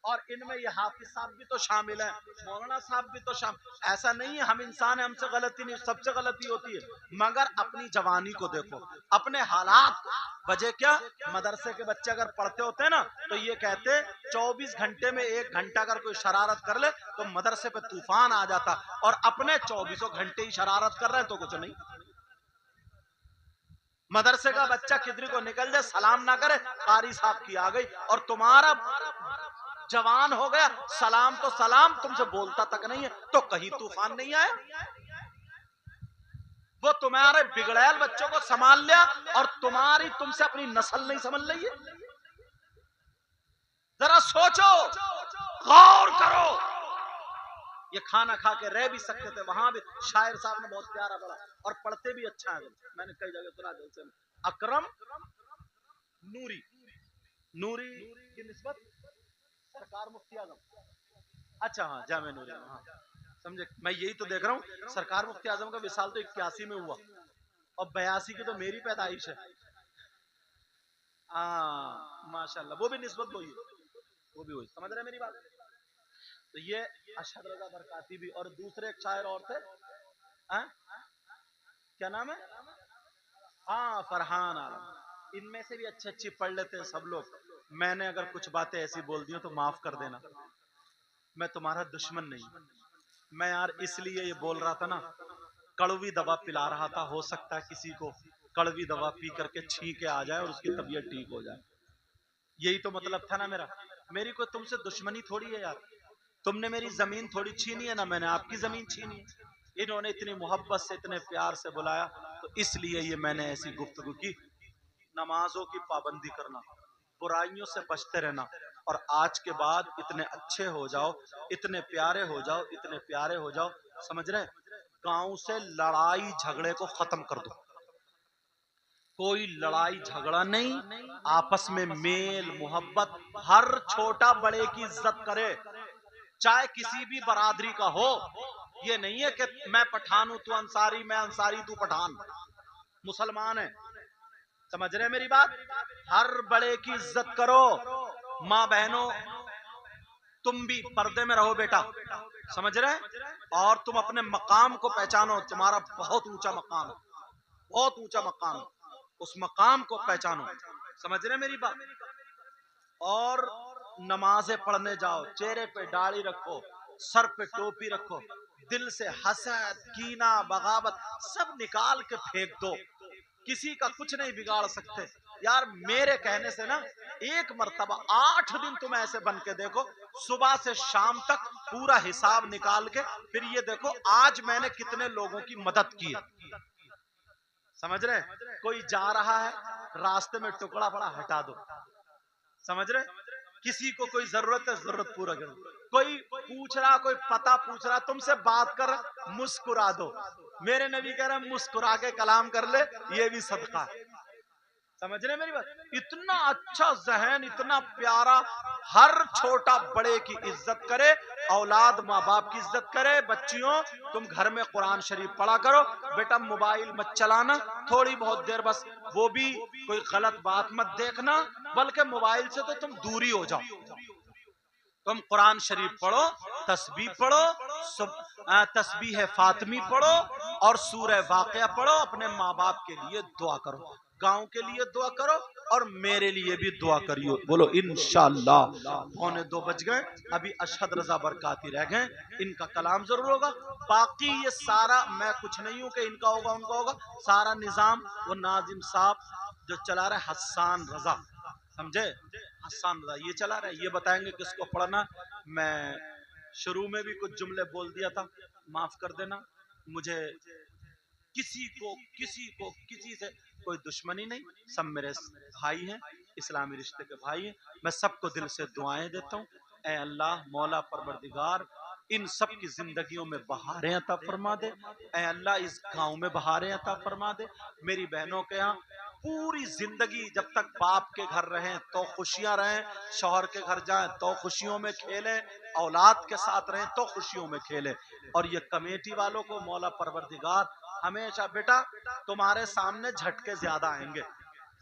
और इनमें ये हाफिज साहब भी तो शामिल है, मौलाना साहब भी तो शामिल। ऐसा नहीं है हम इंसान है, हमसे गलती नहीं, सबसे गलती होती है, मगर अपनी जवानी को देखो, अपने हालात। वजह क्या? मदरसे के बच्चे अगर पढ़ते होते हैं ना तो ये कहते 24 घंटे में 1 घंटा अगर कोई शरारत कर ले तो मदरसे पे तूफान आ जाता, और अपने 24 घंटे ही शरारत कर रहे हैं तो कुछ नहीं। मदरसे का बच्चा किधर को निकल जाए, सलाम ना करे, कारी साहब की आ गई, और तुम्हारा जवान हो गया, सलाम तो सलाम, तुमसे बोलता तक नहीं है, तो कहीं तूफान नहीं आया। वो तुम्हारे बिगड़ैल बच्चों को संभाल लिया और तुम्हारी तुमसे अपनी नस्ल नहीं समझ रही है। जरा सोचो, गौर करो। ये खाना खा के रह भी सकते थे, वहां भी शायर साहब ने बहुत प्यारा पढ़ा और पढ़ते भी अच्छा है, मैंने कई जगह सुना। जैसे अकरम नूरी, नूरी की निस्बत सरकार मुफ्ती आजम, अच्छा हाँ जामे नूरी, हाँ समझे। मैं यही तो देख रहा हूँ, सरकार मुफ्ती आजम का विशाल तो 81 में हुआ और 82 की तो मेरी पैदाइश है। हाँ माशाल्लाह, वो भी निस्बत वही, वो भी वही, समझ रहे मेरी बात? तो ये अशहद रजा बरकाती भी, और दूसरे एक शायर और थे, क्या नाम है? हाँ फरहान आलम। इनमें से भी अच्छे अच्छी पढ़ लेते हैं सब लोग। मैंने अगर कुछ बातें ऐसी बोल दी हो तो माफ कर देना, मैं तुम्हारा दुश्मन नहीं। मैं यार इसलिए ये बोल रहा था ना, कड़वी दवा पिला रहा था, हो सकता है किसी को कड़वी दवा पी करके छींके आ जाए और उसकी तबीयत ठीक हो जाए, यही तो मतलब था ना मेरा। मेरी कोई तुमसे दुश्मनी थोड़ी है यार, तुमने मेरी जमीन थोड़ी छीनी है ना, मैंने आपकी जमीन छीनी है। इन्होंने इतनी मोहब्बत से इतने प्यार से बुलाया, तो इसलिए ये मैंने ऐसी गुफ्तगू की। नमाजों की पाबंदी करना, बुराइयों से बचते रहना, और आज के बाद इतने अच्छे हो जाओ, इतने प्यारे हो जाओ, इतने प्यारे हो जाओ, समझ रहे? गांव से लड़ाई झगड़े को खत्म कर दो। कोई लड़ाई झगड़ा नहीं, आपस में मेल मोहब्बत, हर छोटा बड़े की इज्जत करे, चाहे किसी भी बरादरी का हो। ये नहीं है कि मैं पठान हूं तू अंसारी, मैं अंसारी तू पठान, मुसलमान है, समझ रहे मेरी बात? हर बड़े की इज्जत करो। माँ बहनों तुम भी पर्दे में रहो बेटा, समझ रहे? और तुम अपने मकाम को पहचानो, तुम्हारा बहुत ऊंचा मकाम है, बहुत ऊंचा मकाम है, उस मकाम को पहचानो, समझ रहे मेरी बात? और नमाजें पढ़ने जाओ, चेहरे पे दाढ़ी रखो, सर पे टोपी रखो, दिल से हसद, कीना, बगावत सब निकाल के फेंक दो। किसी का कुछ नहीं बिगाड़ सकते यार। मेरे कहने से ना एक मर्तबा 8 दिन तुम ऐसे बन के देखो, सुबह से शाम तक पूरा हिसाब निकाल के फिर ये देखो आज मैंने कितने लोगों की मदद की है। समझ रहे? कोई जा रहा है रास्ते में टुकड़ा पड़ा हटा दो। समझ रहे? किसी को कोई जरूरत है, जरूरत पूरा करो। कोई पूछ रहा, कोई पता पूछ रहा, तुमसे बात कर, मुस्कुरा दो। मेरे नबी कह रहे मुस्कुरा के कलाम कर ले, ये भी सदका है। समझ रहे मेरी बात? इतना अच्छा जहन, इतना प्यारा, हर छोटा बड़े की इज्जत करे, औलाद माँ बाप की इज्जत करे। बच्चियों तुम घर में कुरान शरीफ पढ़ा करो, बेटा मोबाइल मत चलाना, थोड़ी बहुत देर बस, वो भी कोई गलत बात मत देखना, बल्कि मोबाइल से तो तुम दूरी हो जाओ। तुम कुरान शरीफ पढ़ो, तस्बीह पढ़ो, तस्बीह फातिमी पढ़ो और सूरह वाक़िया पढ़ो। अपने माँ बाप के लिए दुआ करो, गांव के लिए दुआ करो और मेरे लिए भी दुआ करियो। बोलो इंशाअल्लाह। 1:45 बज गए, अभी अशहद रजा बरकाती रह गए, इनका कलाम जरूर होगा। बाकी ये सारा मैं कुछ नहीं हूं कि इनका होगा उनका होगा, सारा निजाम वो नाजिम साहब जो चला रहे, हसन रजा, समझे? हसन रजा ये चला रहे, ये बताएंगे किसको पढ़ना। मैं शुरू में भी कुछ जुमले बोल दिया था, माफ कर देना। मुझे किसी से कोई दुश्मनी नहीं, सब मेरे भाई हैं, इस्लामी रिश्ते के भाई हैं। मैं सबको दिल से दुआएं देता हूँ। ऐ अल्लाह मौला परवरदिगार इन सब की जिंदगियों में बहारें अता फरमा दे। ऐ अल्लाह इस गांव में बहारें अता फरमा दे। मेरी बहनों के यहाँ पूरी जिंदगी जब तक बाप के घर रहें तो खुशियां रहें, शौहर के घर जाएं तो खुशियों में खेलें, औलाद के साथ रहें तो खुशियों में खेलें। और ये कमेटी वालों को मौला परवरदिगार हमेशा, बेटा तुम्हारे सामने झटके ज्यादा आएंगे,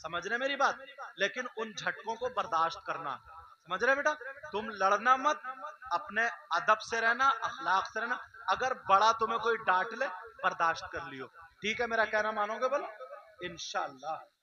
समझ रहे मेरी बात, लेकिन उन झटकों को बर्दाश्त करना। समझ रहे बेटा? तुम लड़ना मत, अपने अदब से रहना, अखलाक से रहना। अगर बड़ा तुम्हें कोई डांट ले, बर्दाश्त कर लियो। ठीक है? मेरा कहना मानोगे? बोलो इंशाअल्लाह।